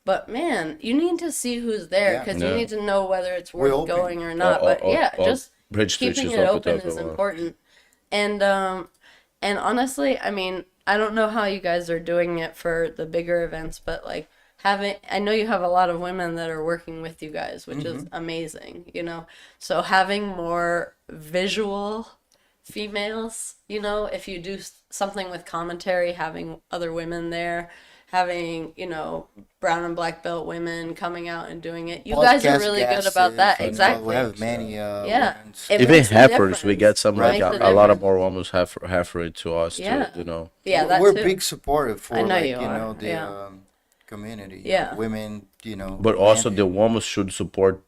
but man, you need to see who's there Yeah. because Yeah. you need to know whether it's We're worth open. going or not. But yeah, just registration keeping is it open open to is everyone. important. And honestly, I mean, I don't know how you guys are doing it for the bigger events, but like I know you have a lot of women that are working with you guys, which is amazing, So having more visual females, if you do something with commentary, having other women there, having, brown and black belt women coming out and doing it. You guys are Podcast really good guests, about that. we Exactly. have many. Yeah. women's- It Even makes a heifers, we difference. get some Right. like Makes a a lot of difference. more almost heifer to us Yeah. too. Yeah, that we're too. big supportive for I know like you are, the yeah. community. Yeah. Women, But also men. the women should support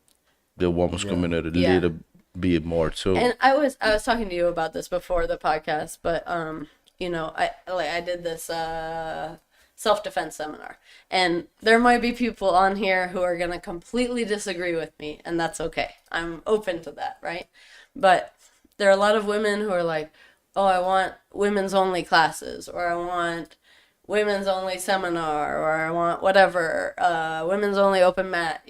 the women's community a Yeah. little bit more too. And I was talking to you about this before the podcast, but I did this self-defense seminar, and there might be people on here who are going to completely disagree with me, and that's okay. I'm open to that, right? But there are a lot of women who are like, oh, I want women's only classes, or I want women's only seminar, or I want whatever, women's only open mat,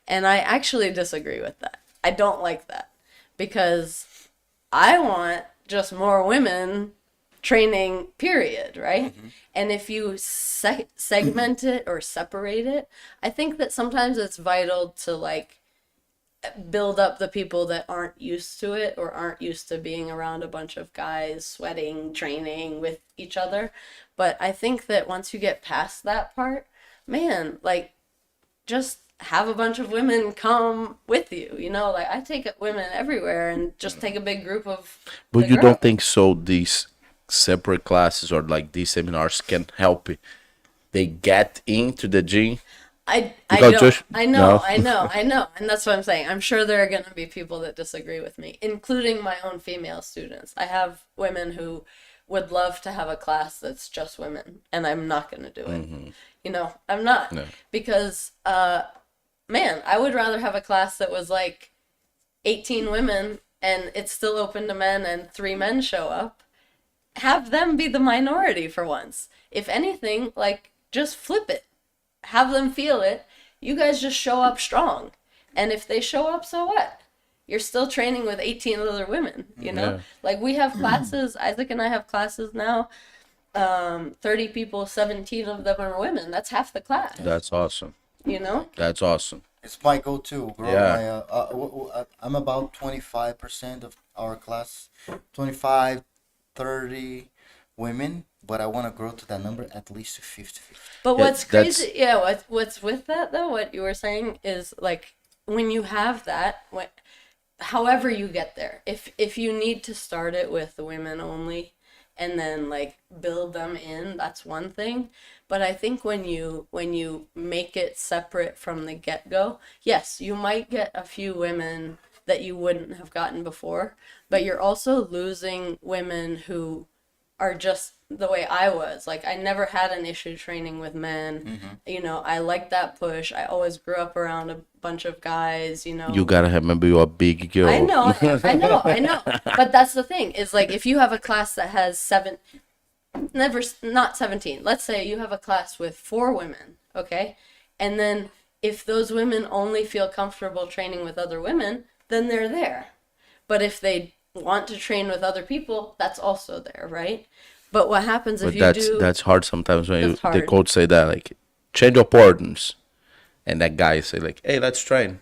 And I actually disagree with that. I don't like that because I want just more women training, period, right? And if you segment it or separate it, I think that sometimes it's vital to like build up the people that aren't used to it or aren't used to being around a bunch of guys sweating, training with each other. But I think that once you get past that part, man, like just have a bunch of women come with you, you know, like I take women everywhere and just take a big group of But the you girls. don't think so? These separate classes or like these seminars can help they get into the gym? I Because don't. just- I know, no. I know. And that's what I'm saying. I'm sure there are going to be people that disagree with me, including my own female students. I have women who would love to have a class that's just women, and I'm not going to do it. You know, I'm not. No. Because, man, I would rather have a class that was like 18 women and it's still open to men and 3 men show up. Have them be the minority for once. If anything, like, just flip it. Have them feel it. You guys just show up strong. And if they show up, so what? You're still training with 18 other women, you know? Yeah. Like, we have classes, Isaac and I have classes now. 30 people, 17 of them are women. That's half the class, That's awesome. you know? That's awesome. It's my go-to. Grow Yeah. I'm about 25% of our class, 25, 30 women, but I want to grow to that number at least to 50. But Yeah, what's crazy, what's with that though, what you were saying is like when you have that, however you get there, if you need to start it with the women only and then like build them in, that's one thing. But I think when you make it separate from the get-go, yes, you might get a few women that you wouldn't have gotten before, but you're also losing women who are just the way I was. Like, I never had an issue training with men. You know, I like that push. I always grew up around a bunch of guys, you know. You gotta remember you're a big girl. I know. But that's the thing, is like if you have a class that has not 17. Let's say you have a class with 4 women, okay? And then if those women only feel comfortable training with other women, then they're there. But if they want to train with other people, that's also there, right? But what happens if But you do... that's hard sometimes when That's the hard. coach say that, like, change your partners. And that guy say, like, hey, let's train.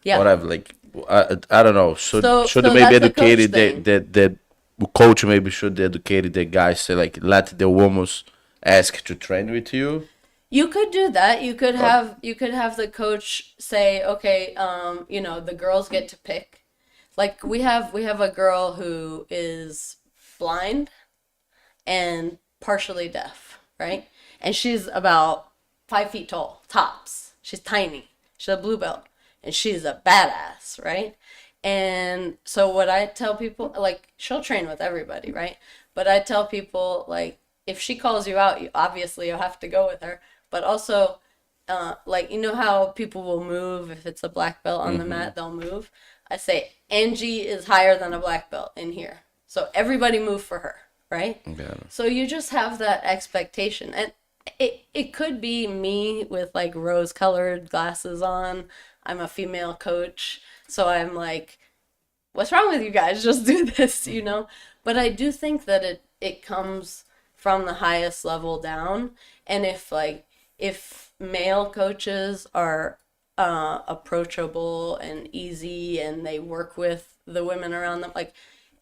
Yeah. Whatever, like, I don't know. Should So they maybe that's a coach educate thing. the coach maybe should educate the guys, say, like, let the women ask to train with you? You could do that. You could have the coach say, okay, you know, the girls get to pick. Like we have a girl who is blind and partially deaf, right? And she's about 5 feet tall, tops. She's tiny. She's a blue belt, and she's a badass, right? And so what I tell people, like, she'll train with everybody, right? But I tell people, like, if she calls you out, you'll have to go with her. But also, like, you know how people will move if it's a black belt on the mat, they'll move. I say, Angie is higher than a black belt in here. So everybody move for her, right? Yeah. So you just have that expectation. And it could be me with like rose-colored glasses on. I'm a female coach. So I'm like, what's wrong with you guys? Just do this, you know? But I do think that it comes from the highest level down. And if male coaches are approachable and easy and they work with the women around them, like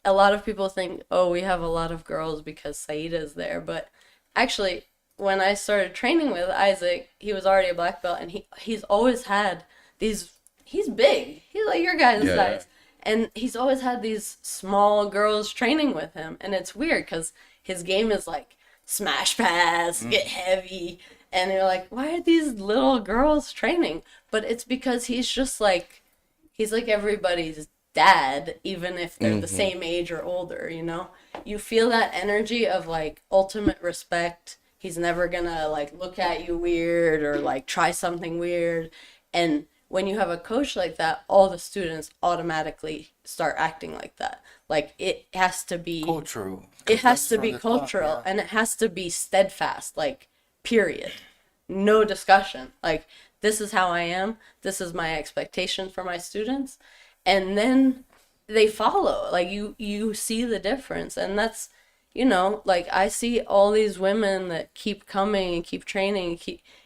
a lot of people think, oh, we have a lot of girls because Sa'idah is there. But actually, when I started training with Isaac, he was already a black belt, and he's always had these, he's big, he's like your guys' size. And he's always had these small girls training with him. And it's weird because his game is like smash pass, get heavy. And you're like, why are these little girls training? But it's because he's just like, he's like everybody's dad, even if they're the same age or older, you know? You feel that energy of like ultimate respect. He's never gonna like look at you weird or like try something weird. And when you have a coach like that, all the students automatically start acting like that. Like it has to be Cultural. it has to be cultural, and it has to be steadfast, like period. No discussion. Like this is how I am. This is my expectation for my students. And then they follow. Like you see the difference. And that's, like I see all these women that keep coming and keep training,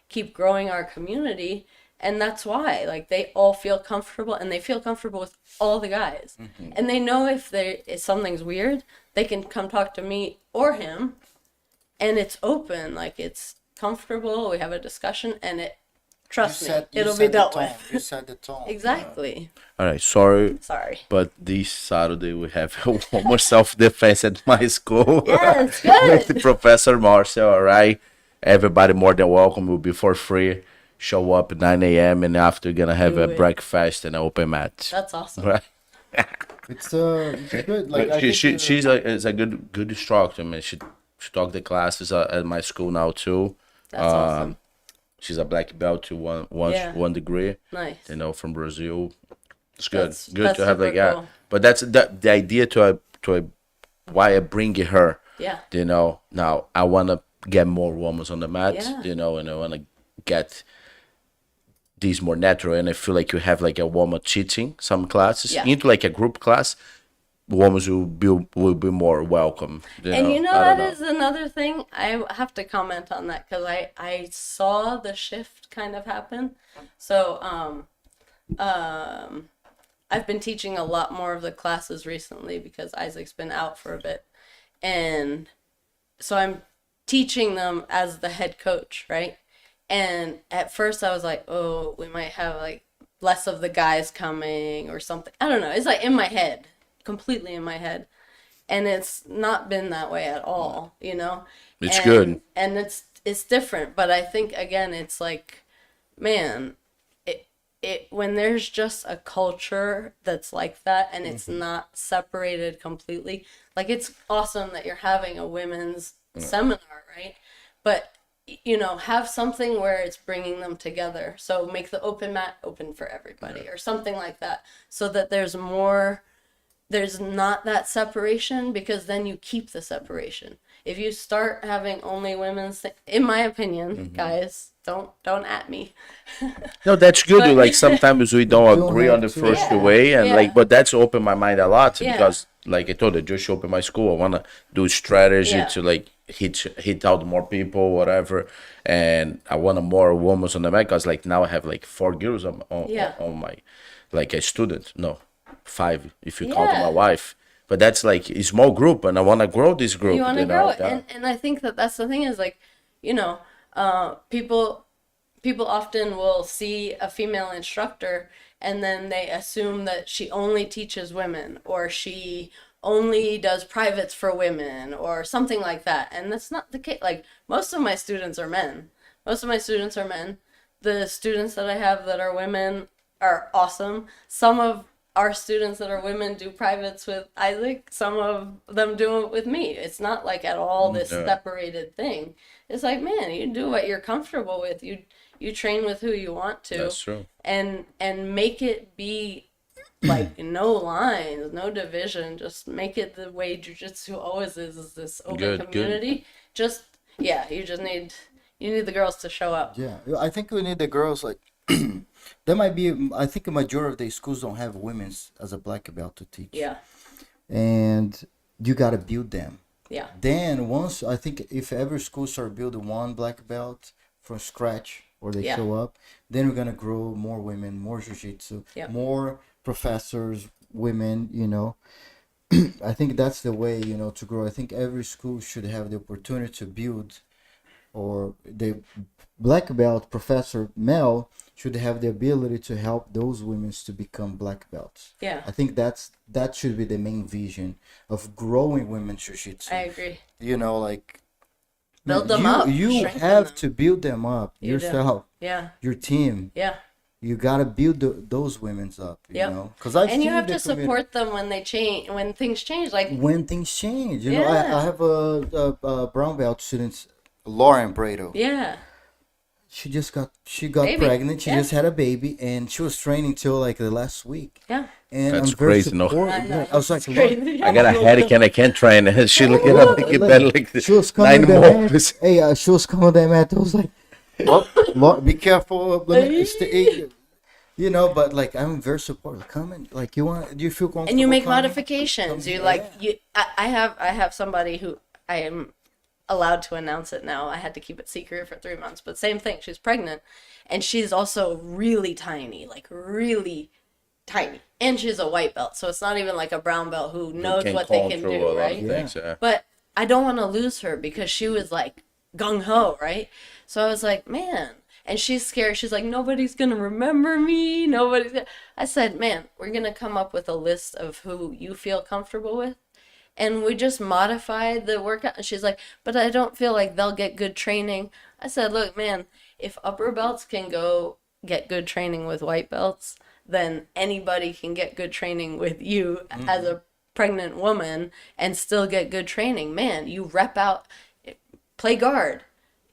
keep growing our community. And that's why, like, they all feel comfortable, and they feel comfortable with all the guys. Mm-hmm. And they know if something's weird, they can come talk to me or him, and it's open, like, it's comfortable. We have a discussion, and trust me, it'll be dealt with. You set the tone. Exactly. All right, sorry. Sorry. But this Saturday we have one more self-defense at my school. Yeah, it's good. With Professor Marcel, all right? Everybody more than welcome. Will be for free. Show up at 9 a.m. and after gonna have a breakfast and an open mat. That's awesome. Right? It's good. Like she's a good instructor. I mean, she taught the classes at my school now too. That's awesome. She's a black belt to one degree. Nice. From Brazil. It's good. Good that's to have like cool. But that's the idea to why I bring her. Yeah. Now I wanna get more women on the mat. Yeah. And I wanna get these more natural, and I feel like you have like a woman teaching some classes into like a group class. Women will be more welcome. And that is another thing. I have to comment on that because I saw the shift kind of happen. So I've been teaching a lot more of the classes recently because Isaac's been out for a bit, and so I'm teaching them as the head coach, right? And at first I was like, oh, we might have like less of the guys coming or something. I don't know. It's like in my head, completely in my head. And it's not been that way at all, It's good. And it's different. But I think, again, it's like, man, when there's just a culture that's like that and it's not separated completely, like it's awesome that you're having a women's seminar, right? But have something where it's bringing them together. So make the open mat open for everybody or something like that, so that there's not that separation, because then you keep the separation. If you start having only women's, in my opinion, guys, don't at me. No, that's good. Like sometimes we don't agree on the first way, and but that's opened my mind a lot because, like I told you, just open my school. I wanna do strategy to like hit out more people, whatever, and I want more women on the mat because like now I have like 4 girls on my like a student. No, 5 if you count my wife. But that's like a small group, and I want to grow this group. You want to grow it, and I think that's the thing is like, people often will see a female instructor and then they assume that she only teaches women or she only does privates for women or something like that. And that's not the case. Like most of my students are men. The students that I have that are women are awesome. Some of our students that are women do privates with Isaac. Some of them do it with me. It's not like at all this separated thing. It's like, man, you do what you're comfortable with. You train with who you want to. That's true. And make it be like no lines, no division. Just make it the way jiu-jitsu always is this open community. Good. You need the girls to show up. Yeah, I think we need the girls like. There might be. I think a majority of the schools don't have women's as a black belt to teach. Yeah. And you gotta build them. Yeah. Then once I think if every school start building one black belt from scratch or they show up, then we're gonna grow more women, more jiu-jitsu, more professors, women. I think that's the way to grow. I think every school should have the opportunity to build, or the black belt professor male should have the ability to help those women to become black belts. Yeah. I think that should be the main vision of growing women's jiu-jitsu. I agree. Like build them up. You have to build them up yourself. Yeah. Your team. Yeah. You gotta build those women's up. Because you have to support them when they change, when things change. Like when things change, I have a brown belt student, Lauren Brado. Yeah. She got pregnant. She just had a baby, and she was training till like the last week. Yeah. And that's I'm very crazy. No, I was like, I got a headache and I can't train. She looking at me better like she was coming she was coming to the mat. I was like, Be careful. Stay, but like I'm very supportive. Come in, like do you feel comfortable? And you make coming? modifications. I have somebody who I am allowed to announce it now. I had to keep it secret for 3 months, but same thing. She's pregnant, and she's also really tiny, like really tiny, and she's a white belt, so it's not even like a brown belt who knows what they can do, right? Things, yeah. But I don't want to lose her because she was like gung ho, right? So I was like, man. And she's scared. She's like, nobody's going to remember me. I said, man, we're going to come up with a list of who you feel comfortable with. And we just modified the workout. And she's like, but I don't feel like they'll get good training. I said, look, man, if upper belts can go get good training with white belts, then anybody can get good training with you as a pregnant woman and still get good training. Man, you rep out, play guard.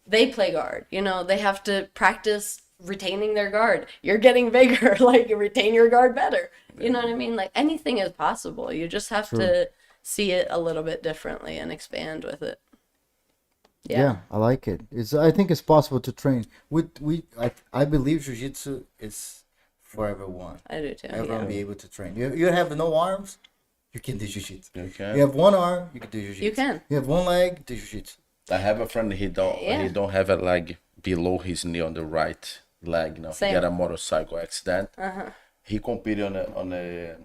They play guard. They have to practice retaining their guard. You're getting bigger, like retain your guard better. You know what I mean? Like anything is possible. You just have to see it a little bit differently and expand with it. Yeah, I like it. I think it's possible to train. I believe jiu-jitsu is for everyone. I do too. Everyone be able to train. You have no arms, you can do jiu-jitsu. Okay. You have one arm, you can do jiu-jitsu. You can. You have one leg, do jiu-jitsu. I have a friend. He don't have a leg below his knee on the right leg. Same. He got a motorcycle accident. Uh-huh. He competed on a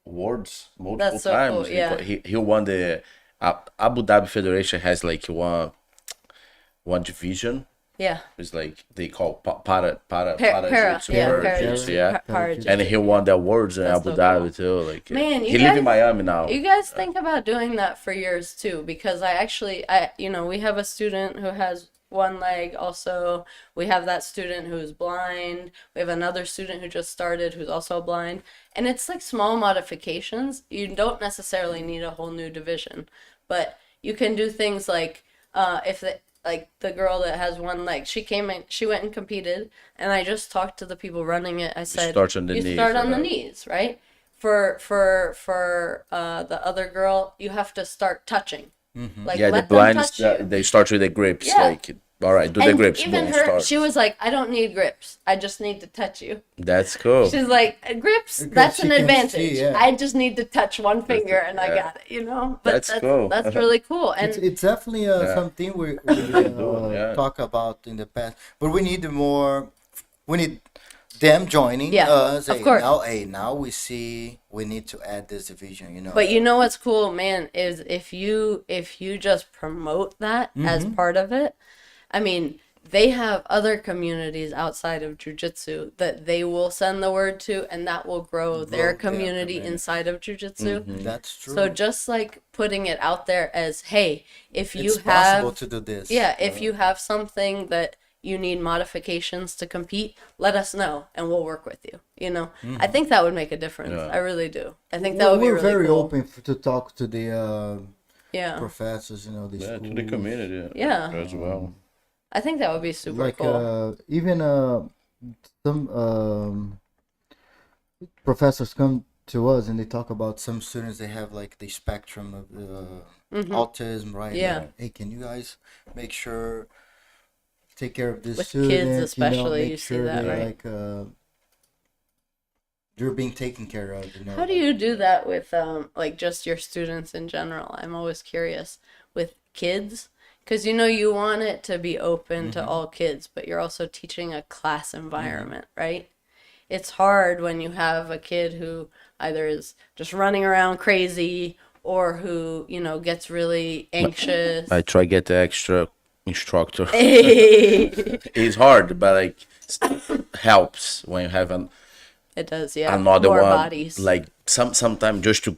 Worlds multiple That's so times. cool, yeah. He won the Abu Dhabi Federation has like one division. Yeah. It's like they call para Para, jiu-jitsu, yeah, para para jiu-jitsu, jiu-jitsu, yeah. para And he won the awards in That's Abu so Dhabi too. Like Man, he lives in Miami now. You guys think about doing that for yours too, because we have a student who has one leg also. We have that student who's blind. We have another student who just started who's also blind. And it's like small modifications. You don't necessarily need a whole new division, but you can do things like like the girl that has one leg, she went and competed, and I just talked to the people running it. I said, start on the knees, start on the knees, right? For the other girl, you have to start touching. Like, Yeah, the let them blinds touch you. they start with the grips. Yeah. Like all right, do the And grips. even boom, her, start. she was like, I don't need grips. I just need to touch you. That's cool. She's like, grips, that's she an can advantage. see, yeah. I just need to touch one finger and I got it, But That's cool. That's really cool. And It's definitely something we talk about in the past, but we need them joining us. of course. Now we see we need to add this division, But you know what's cool, man, is if you just promote that as part of it. I mean, they have other communities outside of jiu-jitsu that they will send the word to, and that will grow their community inside of jiu-jitsu. That's true. So just like putting it out there as, hey, if you it's possible have to do this. Yeah, if you have something that you need modifications to compete, let us know and we'll work with you. I think that would make a difference. I really do. I think that would be we're really very cool. open to talk to the professors, the to the schools. community. Yeah. As well. I think that would be super Like cool. even some professors come to us and they talk about some students they have like the spectrum of autism, right? Yeah. Like, hey, can you guys make sure take care of this With student? kids especially, make you see sure that, they're, right? Like you're being taken care of. How do you do that with like just your students in general? I'm always curious with kids. Because you want it to be open to all kids, but you're also teaching a class environment, right? It's hard when you have a kid who either is just running around crazy or who, gets really anxious. I try get the extra instructor. Hey. It's hard, but like helps when you have It does, yeah. another More one. bodies. Like sometimes just to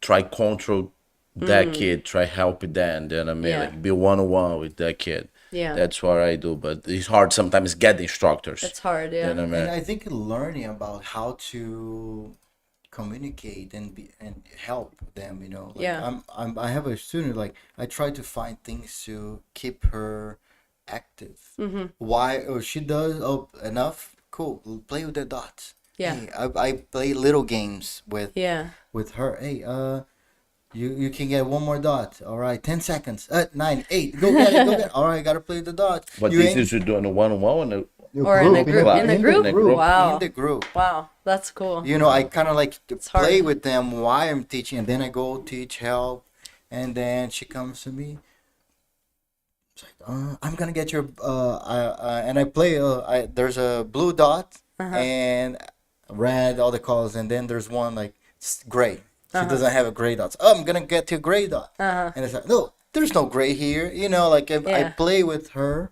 try control that kid, try help them. Then like be one-on-one with that kid. Yeah. That's what I do, but it's hard sometimes get the instructors. It's hard, yeah. You know what I mean? And I think learning about how to communicate and help them, Like Yeah. I have a student, like I try to find things to keep her active. Why she does enough, cool, play with the dots. Yeah. Hey, I play little games with Yeah. with her. Hey, You can get one more dot. All right, 10 seconds. 9, 8. Go get it. Go get it. All right, gotta play the dot. But You this ain't- is you doing a one-on-one. Or in a group. In the group? Wow. In the group. Wow, that's cool. You know, I kind of like to play hard. with them while I'm teaching, and then I go teach, help, and then she comes to me. It's like, I'm gonna get your and I play. There's a blue dot and red, all the colors, and then there's one like gray. She doesn't have a gray dot. So, I'm gonna get to a gray dot, and it's like, no, there's no gray here. You know, like I Yeah. play with her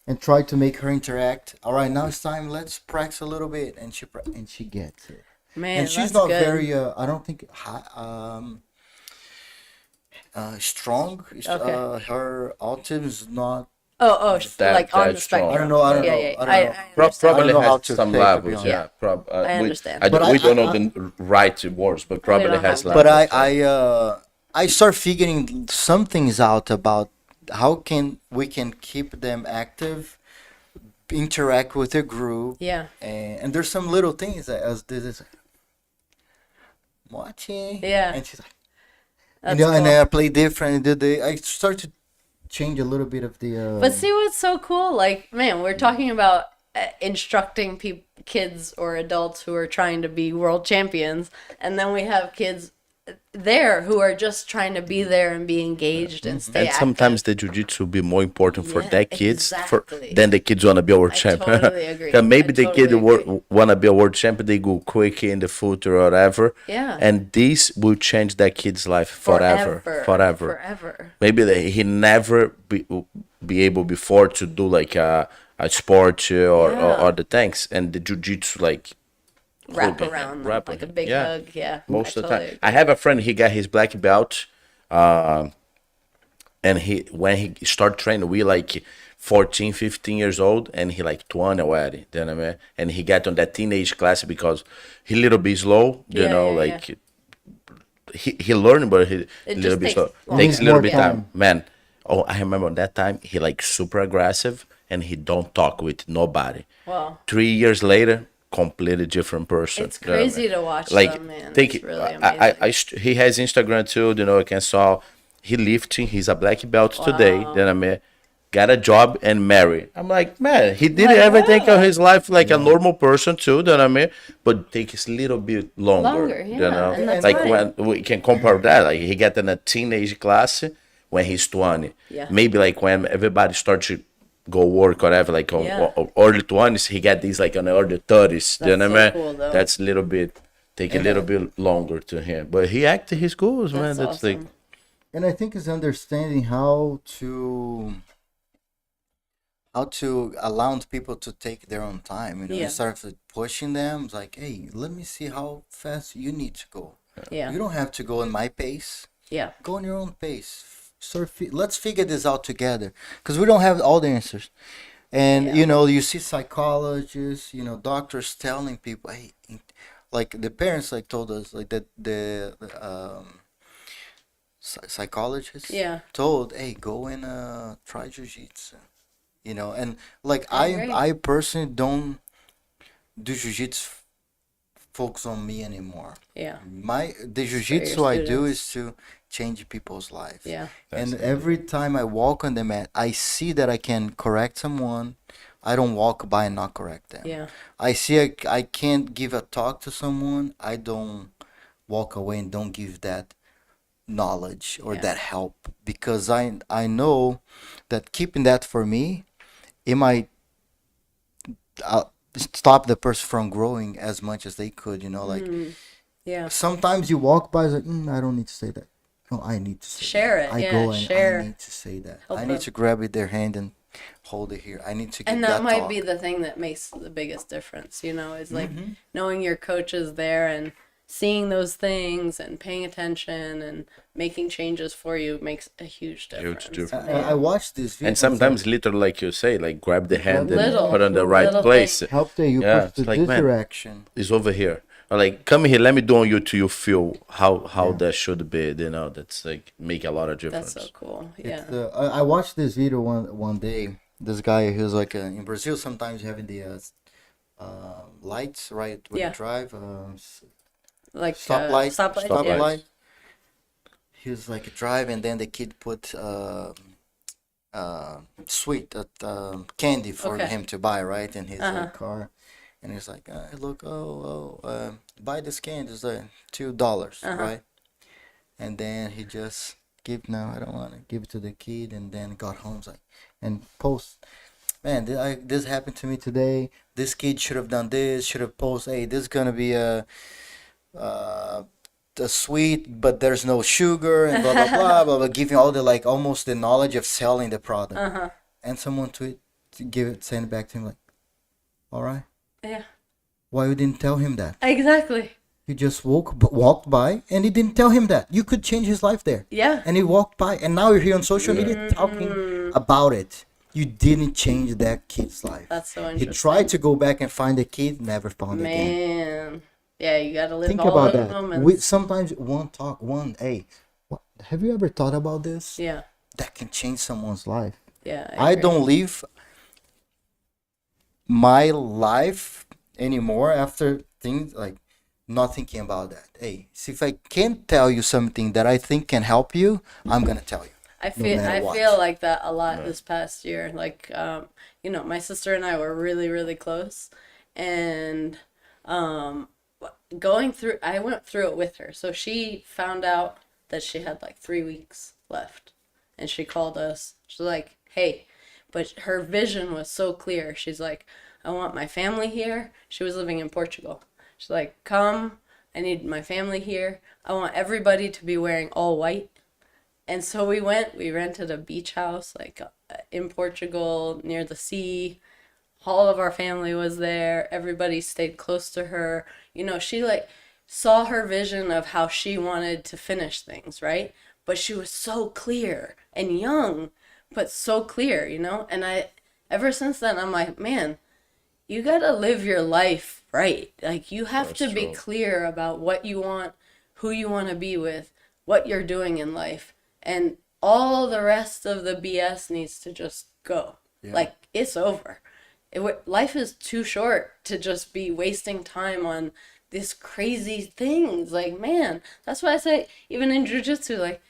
and try to make her interact. All right, now it's time. Let's practice a little bit, and she gets it. Man, And she's that's not good. very. I don't think strong. Okay. Her autism is not. Like on that the strong. spectrum. I don't know. I don't know. Yeah, I don't know. I understand. Probably I don't know how has to some say, to be levels. honest. Yeah, I understand. But we don't I- know the right words, but probably don't has have- levels. But I start figuring some things out about how we can keep them active, interact with the group, Yeah. and there's some little things that as this is watching, Yeah. and she's like, That's you know, and cool. then I play different. I start to change a little bit of the. But see what's so cool? Like, man, we're talking about instructing kids or adults who are trying to be world champions, and then we have kids there who are just trying to be there and be engaged and stay And active. sometimes the jiu-jitsu will be more important for Yeah, that kids exactly. than the kids want to be a world I champion. totally agree. 'Cause maybe I the kid totally agree. want to be a world champion, they go quick in the foot or whatever. Yeah. And this will change that kid's life forever. Forever. Maybe he never be able before to do like a sport or Yeah. the things, and the jiu-jitsu like Wrap holding around him, them, wrap like a him. big Yeah. hug. Yeah. most I of the totally time. agree. I have a friend. He got his black belt, and when he started training, we like 14, 15 years old, and he like 20 already. You know what I mean? And he got on that teenage class because he little bit slow. You Yeah, know, yeah, like he learned, but he It little just bit takes slow. longer. Takes a little More bit time. time, man. Oh, I remember on that time he like super aggressive, and he don't talk with nobody. Wow. 3 years later, completely different person. It's You know what I crazy mean? to watch Like, them, man. take It's it. really He has Instagram too. You know, I can saw he lifting. He's a black belt today. You know what I mean? Got a job and married. I'm like, man, he did Like, everything wow. of his life like a normal person too. You know what I mean? But takes a little bit longer. Longer, You yeah, know, and that's like fine. when we can compare that. Like he got in a teenage class when he's 20. Yeah. Maybe like when everybody starts to go work or whatever, like on Yeah. early 20s, he got these like on the early 30s. You know That's what I so mean? cool, though. That's a little bit take a little bit longer to him, but he acted his goals, man. That's That's like awesome. And I think it's understanding how to allow people to take their own time. You know, Yeah. instead of pushing them, it's like, hey, let me see how fast you need to go. Yeah. You don't have to go in my pace. Yeah. Go on your own pace. Let's figure this out together, because we don't have all the answers. And Yeah. you know, you see psychologists, you know, doctors telling people, hey, like the parents like told us like that the psychologists Yeah. told, hey, go and try jiu-jitsu, you know. And like I agree. I personally don't do jiu-jitsu focus on me anymore. Yeah. The jiu-jitsu I do students. is to change people's lives. Yeah. And every time I walk on the mat, I see that I can correct someone. I don't walk by and not correct them. Yeah. I see I can't give a talk to someone. I don't walk away and don't give that knowledge or Yeah. that help, because I know that keeping that for me, it might stop the person from growing as much as they could. You know, like Yeah. sometimes you walk by, it's like, I don't need to say that. No, I need to say Share that. it, I yeah, go and share. I need to say that. Help I need them. to grab it their hand and hold it here. I need to get And that might talk. be the thing that makes the biggest difference, you know, is like Mm-hmm. knowing your coach is there and seeing those things and paying attention and making changes for you makes a huge difference. difference. I watched this video. and sometimes literally like you say, like grab the hand and Little- put on the right little place. thing. help that you Yeah, push to it's like, this man. direction. It's over here. Or like come here, let me do on you till you feel how that should be. You know, that's like make a lot of difference. That's so cool. Yeah. I watched this video one day. This guy who's like in Brazil, sometimes having the lights right when Yeah. you drive. Like Stoplight. Stoplight. Stoplight. Yeah. Stoplight. he was like driving, and then the kid put sweet candy for Okay. him to buy, right, in his Uh-huh. car. And he's like, look, buy this candy. It's like $2, Uh-huh. right? And then he just no, I don't want to give it to the kid. And then got home, it's like, and post, man, this happened to me today. This kid should have done this. Should have posted, hey, this is gonna be a sweet, but there's no sugar, and blah blah blah blah blah. Giving all the like almost the knowledge of selling the product. Uh-huh. And someone send it back to him like, all right, Yeah. why you didn't tell him that? Exactly. You just walked by, and he didn't tell him that. You could change his life there. Yeah. And he walked by, and now you're here on social media talking about it. You didn't change that kid's life. That's so He interesting. tried to go back and find the kid, never found it again. Man. Yeah, you gotta live Think all about those that. moments. Sometimes hey, have you ever thought about this? Yeah. That can change someone's life. Yeah. I agree. don't live my life anymore after things like not thinking about that. Hey, see, if I can't tell you something that I think can help you, I'm gonna tell you. I feel matter what. like that a lot this past year. Like, my sister and I were really, really close, and I went through it with her. So she found out that she had like 3 weeks left, and she called us. She's like, "Hey," but her vision was so clear. She's like, "I want my family here." She was living in Portugal. She's like, "Come, I need my family here. I want everybody to be wearing all white." And so we rented a beach house like in Portugal near the sea. All of our family was there. Everybody stayed close to her. She like saw her vision of how she wanted to finish things, right? But she was so clear and young, but so clear, And ever since then, I'm like, man, you gotta live your life right. Like you have to be clear about what you want, who you want to be with, what you're doing in life. And all the rest of the BS needs to just go. Yeah. Like, it's over. Life is too short to just be wasting time on these crazy things. Like, man, that's why I say, even in jiu-jitsu, like,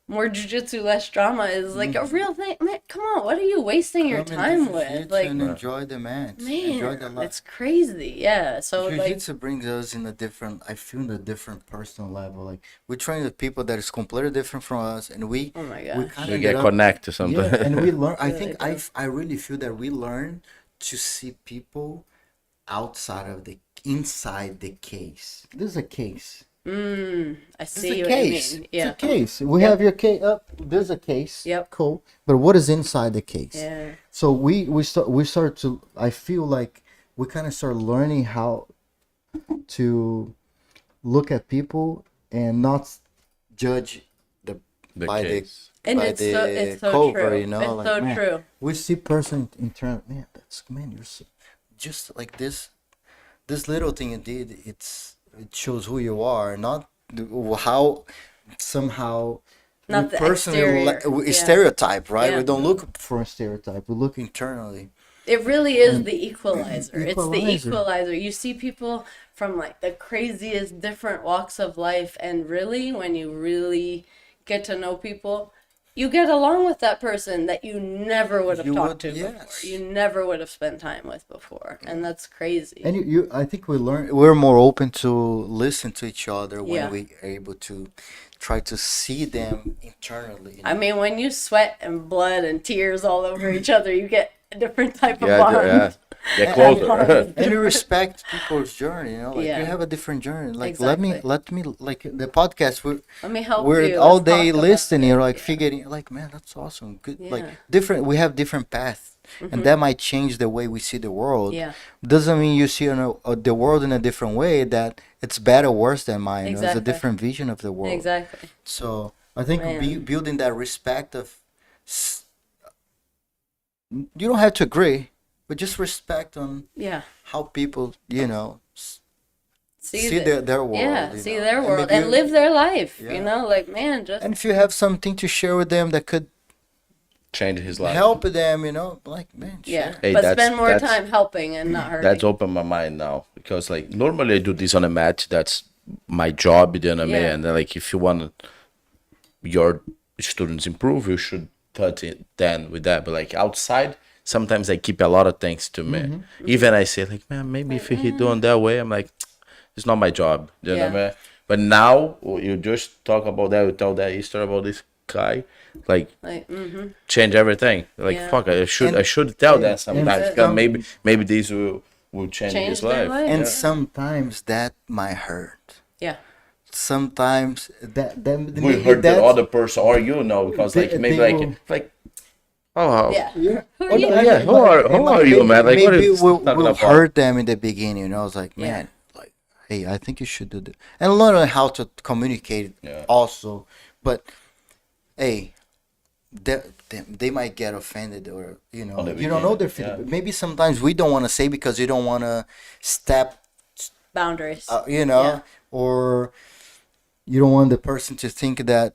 more jiu-jitsu, less drama is like a real thing. Man, come on, what are you wasting your Come time into with? jiu-jitsu Like, and enjoy the match. Enjoy the man, life. it's crazy. Yeah, so like, Jiu-jitsu brings us in a different, I feel, in a different personal level. Like we train with people that is completely different from us, and we oh my we gosh. kind You of get connected sometimes. yeah, and we learn. I Really think do. I really feel that we learn to see people outside of the inside the case. This is a case. I This see is a what case. you mean. Yeah. It's a case. We have your case up. There's a case. Yep. Cool. But what is inside the case? Yeah. So we start to. I feel like we kind of start learning how to look at people and not judge the The by case. And by it's the so cover, true. you know, It's like, so man, true. we see person in turn, man, you're so, just like this little thing you did, it shows who you are, not how somehow Not we the personally exterior. we Yeah. stereotype, right? Yeah. We don't look for a stereotype, we look internally. It really is the equalizer. It's the Equalizer. equalizer. You see people from like the craziest different walks of life, and really, when you really get to know people, you get along with that person that you never would have You talked would- to yes. before. You never would have spent time with before, and that's crazy. And I think we're more open to listen to each other when Yeah. we are able to try to see them internally. I mean, when you sweat and blood and tears all over each other, you get a different type of Yeah, bond. yeah. Get closer. And you respect people's journey, like Yeah. you have a different journey. Like Exactly. let me like the podcast Let me help we're you. all Let's day talk about listening, it. like Yeah. figuring like, man, that's awesome. Good, like Yeah. different. We have different paths, and that might change the way we see the world. Yeah. Doesn't mean you see the world in a different way that it's better or worse than mine. It's a Exactly. different vision of the world. Exactly. So I think Man. building that respect of you don't have to agree, but just respect on Yeah. how people, see the- their world. Yeah, you see know. their And world maybe and live their life. Yeah. Like, man, just And if you have something to share with them that could Change his life. help them, like, man, yeah. share. Hey, but that's- spend more that's- time helping and not hurting. That's opened my mind now because like normally I do this on a mat. That's my job, you know what I mean? Yeah. And then, like if you want to your students improve, you should touch it then with that. But like outside, sometimes I keep a lot of things to me. Even I say like, man, maybe if he doing that way, I'm like, it's not my job. You know what I mean? But now you just talk about that, you tell that story about this guy, like change everything. Like fuck, I should tell that sometimes because maybe these will change his their life. And sometimes that might hurt. Yeah. Sometimes that We hurt the other person or because like maybe like oh Yeah. who are you, man? Like what are maybe you we'll talking about? hurt them in the beginning. It's like, man, like, hey, I think you should do this, and learn how to communicate also. But hey, they might get offended, or you don't know their feelings. Maybe sometimes we don't want to say because you don't want to step Boundaries. or you don't want the person to think that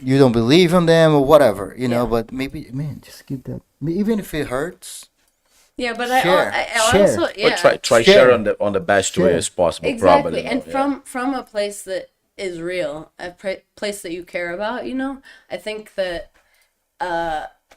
you don't believe in them or whatever, but maybe, man, just give that, even if it hurts. Yeah, but Share. I Share. also But try share on the best way Share. as possible. exactly, Probably, and from a place that is real, a place that you care about. I think that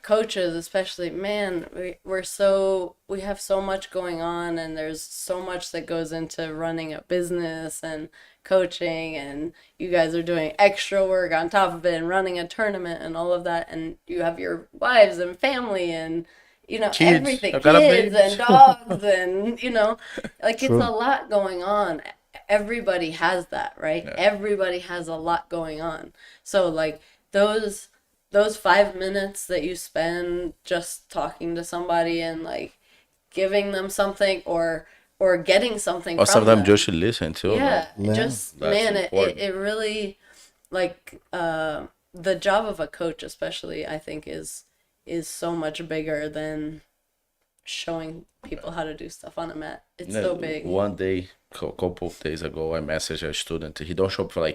coaches, especially, man, we have so much going on, and there's so much that goes into running a business and coaching, and you guys are doing extra work on top of it and running a tournament and all of that, and you have your wives and family and Kids. everything, I've got a kids baby. and dogs and like it's True. a lot going on. Everybody has that, right? Everybody has a lot going on. So like those 5 minutes that you spend just talking to somebody and like giving them something or getting something Or from sometimes them. just should listen too. Yeah, Yeah. just That's man, important. it really like the job of a coach, especially, I think is so much bigger than showing people how to do stuff on a mat. It's so big. One day, couple of days ago, I messaged a student. He don't show up for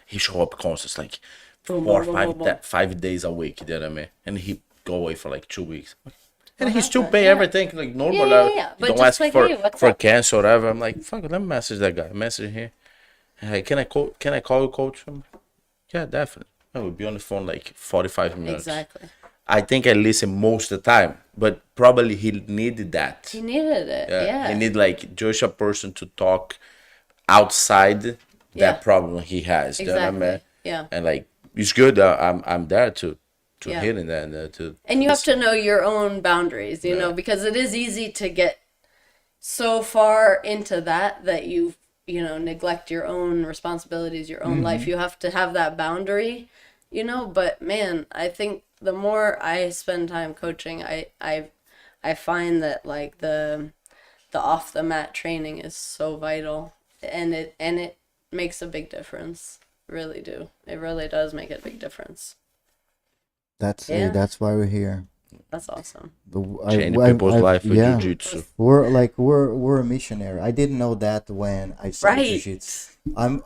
he show up constant like Boom, 4 or boom, 5 boom, boom. 5 days a week. You know what I mean? And he go away for like 2 weeks. And he happened? still pay Yeah. everything like normal. Yeah. He But don't just ask like, for hey, what's for up? cancel or whatever. I'm like, fuck it, let me message that guy. Message here. Hey, can I call you, coach? I'm like, yeah, definitely. I would be on the phone like 45 minutes. Exactly. I think I listen most of the time, but probably he needed that. He needed it. Yeah. He need like just a person to talk outside Yeah. that problem he has. You know what I mean? Exactly. Yeah. And like it's good that I'm there to Yeah. hit in that to. And you have to know your own boundaries, because it is easy to get so far into that you neglect your own responsibilities, your own life. You have to have that boundary, but man, I think the more I spend time coaching, I find that like the off the mat training is so vital, and it makes a big difference. Really do. It really does make a big difference. That's Yeah. that's why we're here. That's awesome. Change people's life with jiu-jitsu. We're a missionary. I didn't know that when I started Right. jiu-jitsu. I'm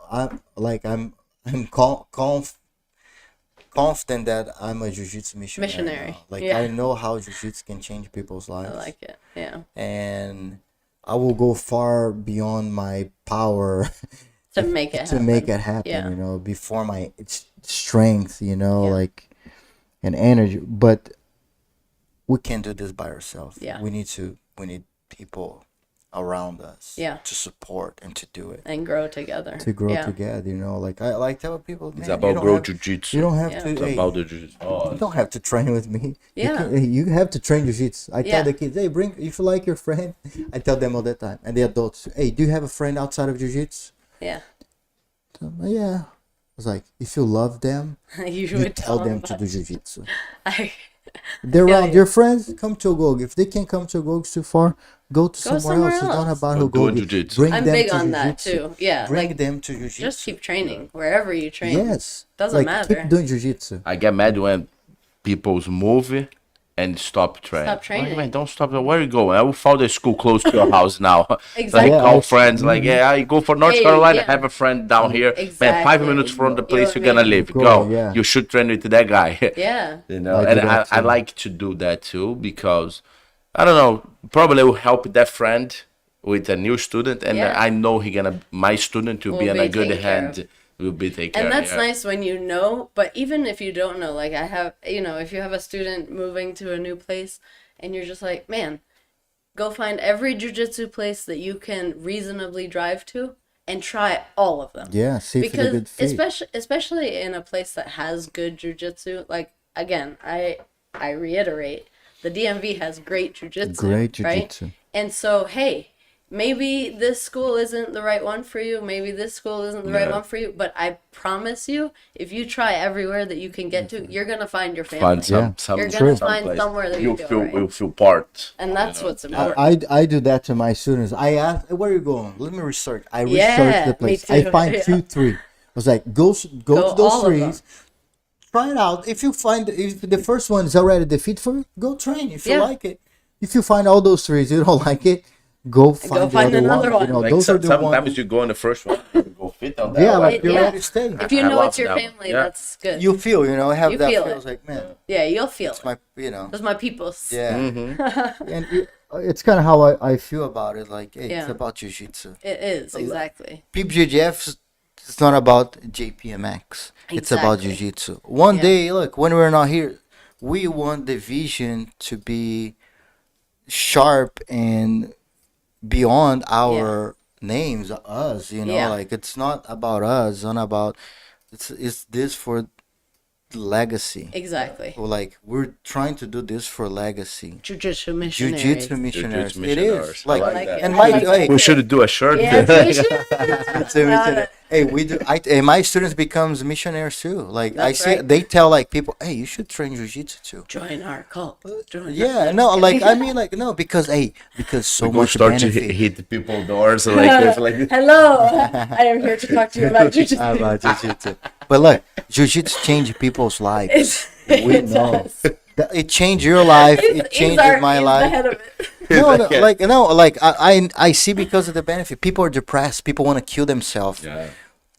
confident that I'm a jiu-jitsu missionary. now. Like Yeah. I know how jiu-jitsu can change people's I lives, like it. Yeah. and I will go far beyond my power To make it to happen. make it happen. Yeah. Before my strength, Yeah. like and energy, but we can't do this by ourselves. Yeah. We need people around us Yeah. to support and to do it, And grow together. to grow Yeah. together. Like I like tell people, man, It's you about don't grow have- jiu-jitsu. You don't have Yeah. to. It's Hey, about the jiu-jitsu. you don't have to train with me. Yeah. You have to train jiu-jitsu. I Yeah. tell the kids, hey, bring if you like your friend. I tell them all the time, and the adults, hey, do you have a friend outside of jiu-jitsu? Yeah. Yeah. I was like, if you love them, you you would tell them to that. do jiu-jitsu. I, They're Yeah, around yeah. your friends. Come to Agog. If they can't come to Agog too far, go to somewhere somewhere else. It's not else. about Or do Agog. jiu-jitsu. Bring I'm them big to on that jiu-jitsu. too. Yeah. Bring Like them to jiu-jitsu. just keep training wherever you train. Yes. Doesn't like, matter. Keep doing jiu-jitsu. I get mad when people's move and stop training. Stop training. Like, man, don't stop. Where you going? I will find a school close to your house now. Exactly. Like Yeah, call I- friends. Like, yeah, I go for North Hey, Carolina. yeah. Have a friend down here. Man, 5 Exactly. minutes from the You place and you're gonna me. live. Go, Go. yeah. You should train with that guy. Yeah. You know, I do and that I too. like to do that too because I don't know. Probably will help that friend with a new student, and Yeah. I know my student to be Will in be a good taken care hand will be taken care And of. that's nice when you know, but even if you don't know, like I have, if you have a student moving to a new place and you're just like, man, go find every jujitsu place that you can reasonably drive to and try all of them. Yeah, see if it's a Because good fit. especially in a place that has good jujitsu, like again, I reiterate, the DMV has great jujitsu. Great right? jujitsu. And so, hey, maybe this school isn't the right one for you. Maybe this school isn't the right one for you. But I promise you, if you try everywhere that you can get to, you're gonna find your family. Find some You're some gonna find place. somewhere that you you feel feel right. will feel part. And that's what's important. I do that to my students. I ask, where are you going? Let me research. I research Yeah, the place. me I too. find Yeah. 2, 3. I was like, go to those all of them. threes. Try it out. If the first one is already defeat for you, go train. If you Yeah. like it. If you find all those threes, you don't like it, go find, find the other another one. one. You know, Like those are the sometimes ones. you go on the first one, you go fit on that. Yeah, one. like you're Yeah. already staying. If you I know love it's your that one. family, Yeah. that's good. You feel, have You that feel feel. it. It's like, man, Yeah, you'll feel it. my, Those my peoples. yeah. Mm-hmm. And it's kind of how I feel about it. Like, hey, it's Yeah. about jiu-jitsu. It is, exactly. PBJJF, it's not about JPMX. It's about Exactly. jiu-jitsu. One Yeah. day, look, when we're not here, we want the vision to be sharp and beyond our names, us, Yeah. like it's not about us, it's not about, it's this for legacy. Exactly. Like, we're trying to do this for legacy. Jiu-jitsu missionaries. Jiu-jitsu missionaries. Jiu-jitsu It missionaries. is. I Like, like that. and I my, like hey, We should do a shirt. Yes, we should. Jiu-jitsu missionary. Hey, we do. And my students becomes missionaries too. Like, I That's see, right. they tell like people, hey, you should train jiu-jitsu too. Join our cult. Join Yeah, no, like I mean, like no, because so Go much start to benefit hit people doors like Hello, I am here to talk to you about jiu-jitsu. about jiu-jitsu. But look, jiu-jitsu changed people's lives. We It know does. it changed your life. He's- It he's changed our- my he's the life. head of it. No, like I see because of the benefit. People are depressed. People want to kill themselves. Yeah.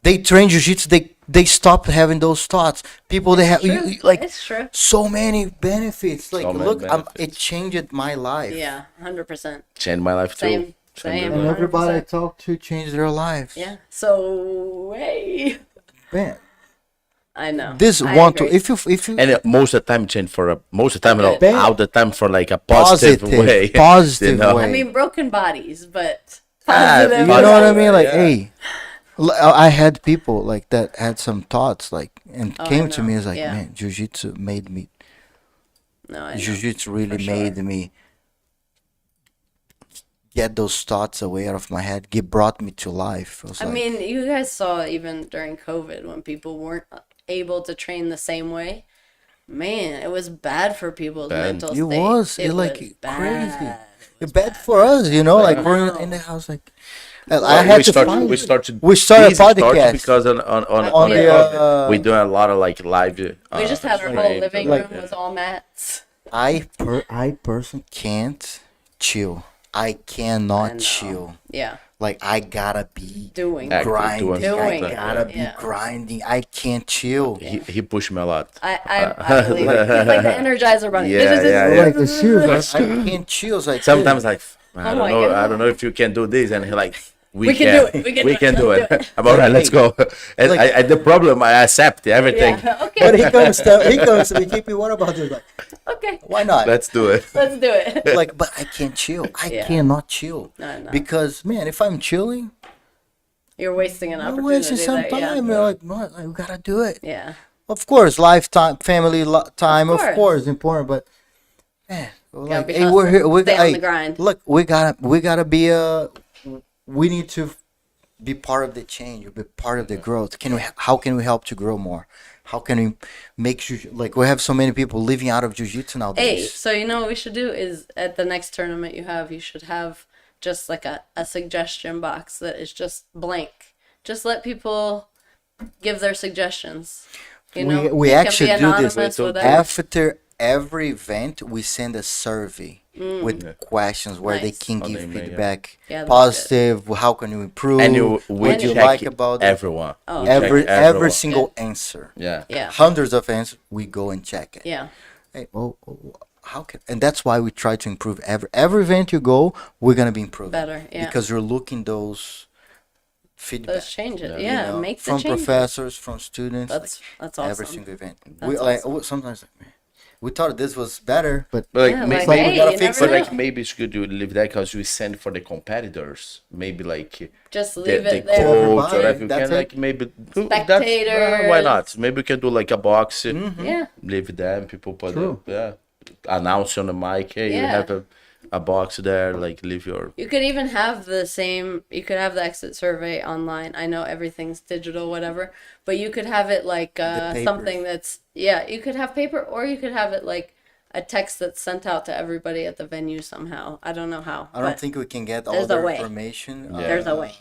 They train jiu-jitsu. They stop having those thoughts. People they have True. like It's true. so many benefits. Like, So many look, benefits. it changed my life. Yeah, 100%. Changed my life too. Same, Changed same. my And life. everybody I 100%. talk to changed their lives. Yeah. So, hey. Man, I know. this I want to agree. if you And most of the time change for a most of the time, Good. all the time for like a positive, way. positive you know? way. I mean, broken bodies, but Ah, positive. You know what I mean? Like, Yeah. hey, I had people like that had some thoughts like and Oh, I came to know. me as like, Yeah. man, jiu-jitsu made me. No, I know. Jiu-jitsu really For sure. made me get those thoughts away out of my head. It brought me to life. I was I like, mean, you guys saw even during COVID when people weren't able to train the same way. Man, it was bad for people's Bad. mental it state. was It like was crazy. bad. It's bad for us, like we're in the house. Like, I had to find. We started We started this a podcast. because on On the, we're doing a lot of like live. We just had our whole streams, living like room with all mats. I personally can't chill. I cannot I know. chill. Yeah, Like, I gotta be doing. Active, grinding. I doing, gotta be yeah. grinding. I can't chill. He pushed me a lot. I believe it. It's like the Energizer Bunny. Yeah, It's just- yeah, yeah. Like, seriously, I can't chill. It's like, Sometimes like I Oh don't my know. I God. don't know if you can do this, and he like We can do it. We can do it. do it. I'm all right. Let's go. And Like- the problem, I accept everything. Yeah. but Okay. he comes to me, KP, what about this? Like, Okay. why not? Let's do it. Let's do it. Like, but I can't chill. I Yeah. cannot chill. No. Because, man, if I'm chilling, You're wasting an I'm opportunity. wasting some there, time. Yeah. You're like, what? I gotta do it. Yeah. Of course, lifetime, family time, of course. course, important. But man, like, be hey, we're here. We Stay on the grind. Look, we gotta be we need to be part of the change, be part of the growth. How can we help to grow more? How can we make sure, like, we have so many people living out of jiu-jitsu Hey, nowadays? so you know what we should do is at the next tournament you should have just like a suggestion box that is just blank. Just let people give their suggestions. You know, we It can actually be do this anonymous, whatever. after every event. We send a survey with questions where they Nice. can On give the email, yeah. feedback, Yeah, that's positive. How can you improve? And what we do you check like about it? everyone. Oh, We check every everyone. single answer. Yeah. Yeah. Hundreds of answers. We go and check it. Yeah. Hey, well, how can? And that's why we try to improve every event you go. We're gonna be improving Better, yeah. because you're looking those feedback. Those changes. Yeah. Yeah, you know, make the from changes. professors, from students. That's awesome. Every single event. That's We like awesome. sometimes like, man, we thought this was better, but But like, Yeah, may- like, maybe, hey, we gotta you fix never but it. like know. maybe it's good to leave that because we send for the competitors. Maybe like Just the, leave the it there. coach or Everybody, if you that's can it. like maybe do Spectators. why not? Maybe we can do like a box. Yeah. Leave it there and people put True. announce on the mic. Hey, you Yeah. have a box there. Like leave your You could even have you could have the exit survey online. I know everything's digital, whatever, but you could have it like papers. something that's, you could have paper, or you could have it like a text that's sent out to everybody at the venue somehow. I don't know how. I don't but think we can get all there's the a way. information. Yeah. there's a way.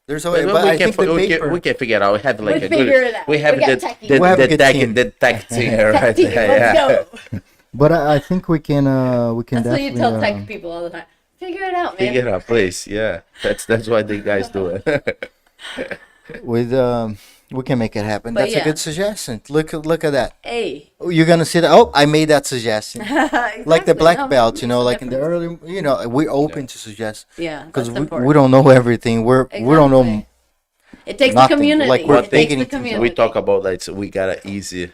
There's a way, But but we I can think the paper. we can figure it out. We have like We a figure it out. We have We got the techies. the, We have a the good tech team. the tech team here right Let's there. Yeah. go. But I think we can That's what definitely you tell tech people all the time. Figure it out, man. Figure it out, please. Yeah, that's why the guys do it. with we can make it happen. But That's a yeah. good suggestion. Look at that. Hey. You're gonna see that. Oh, I made that suggestion. Like the Exactly. black No, belt, you makes know, a like in the difference. early, we're open to suggest Yeah, because that's we important. don't know everything. We don't know. Exactly. It takes nothing. the community. Like, we're it takes thinking the it through. community. We talk about like so we got an easy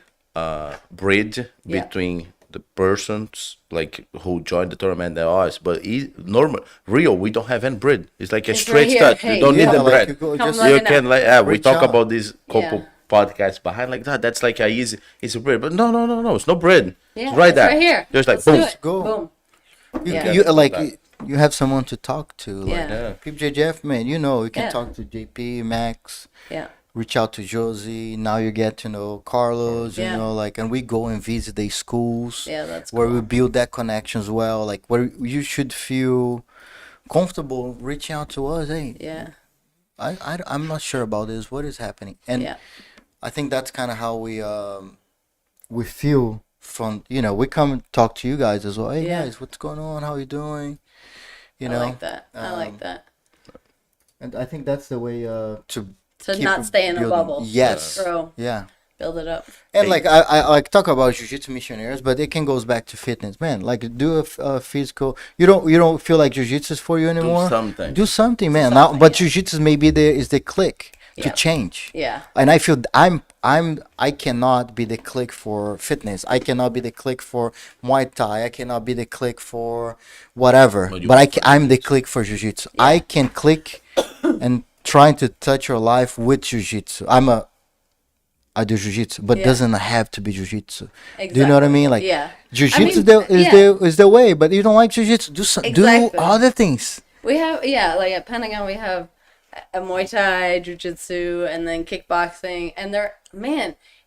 bridge Yeah. between the persons like who joined the tournament and us, but normal real we don't have any bridge. It's like a It's straight right here. start. Hey. You don't need Yeah, the like bread. you go Come just let You me know. can like we Reach talk out. about these couple Yeah. podcasts behind like that. That's like a easy bread, but no, it's no bread. Yeah, it's right it's there. right here. Just like Let's do boom. it. Go. Boom. You, Yeah. you like Like- you have someone to talk to. Like Yeah. PBJJF, man. You know, you can Yeah. talk to JP, Max. Yeah. Reach out to Josie. Now you get to know Carlos. Yeah. You know, like, and we go and visit the schools. Yeah, that's where cool. we build that connection as well. Like where you should feel comfortable reaching out to us. Hey, Yeah. I'm not sure about this. What is happening? And Yeah. I think that's kind of how we feel from, we come and talk to you guys as well. Hey Yeah. guys, what's going on? How you doing? You I know, like that. I like that. and I think that's the way to To keep not stay in a building. bubble. Yes. Grow. Yeah. Build it up. And like I like talk about jiu-jitsu missionaries, but it can goes back to fitness, man. Like do a physical. You don't feel like jiu-jitsu is for you anymore. something. Do something, man. something, Now, but yeah. jiu-jitsu maybe is the click to Yeah. change. Yeah. And I feel I cannot be the click for fitness. I cannot be the click for Muay Thai. I cannot be the click for whatever. But you But are for I'm the click for jiu-jitsu. I can click and trying to touch your life with jiu-jitsu. I do jiu-jitsu, but Yeah. doesn't have to be jiu-jitsu. Exactly. Do you know what I mean? Like Yeah. jiu-jitsu yeah. is the way, but you don't like jiu-jitsu. Do Exactly. do other things. We have, like at Pentagon, we have a Muay Thai, Jiu-Jitsu, and then kickboxing. And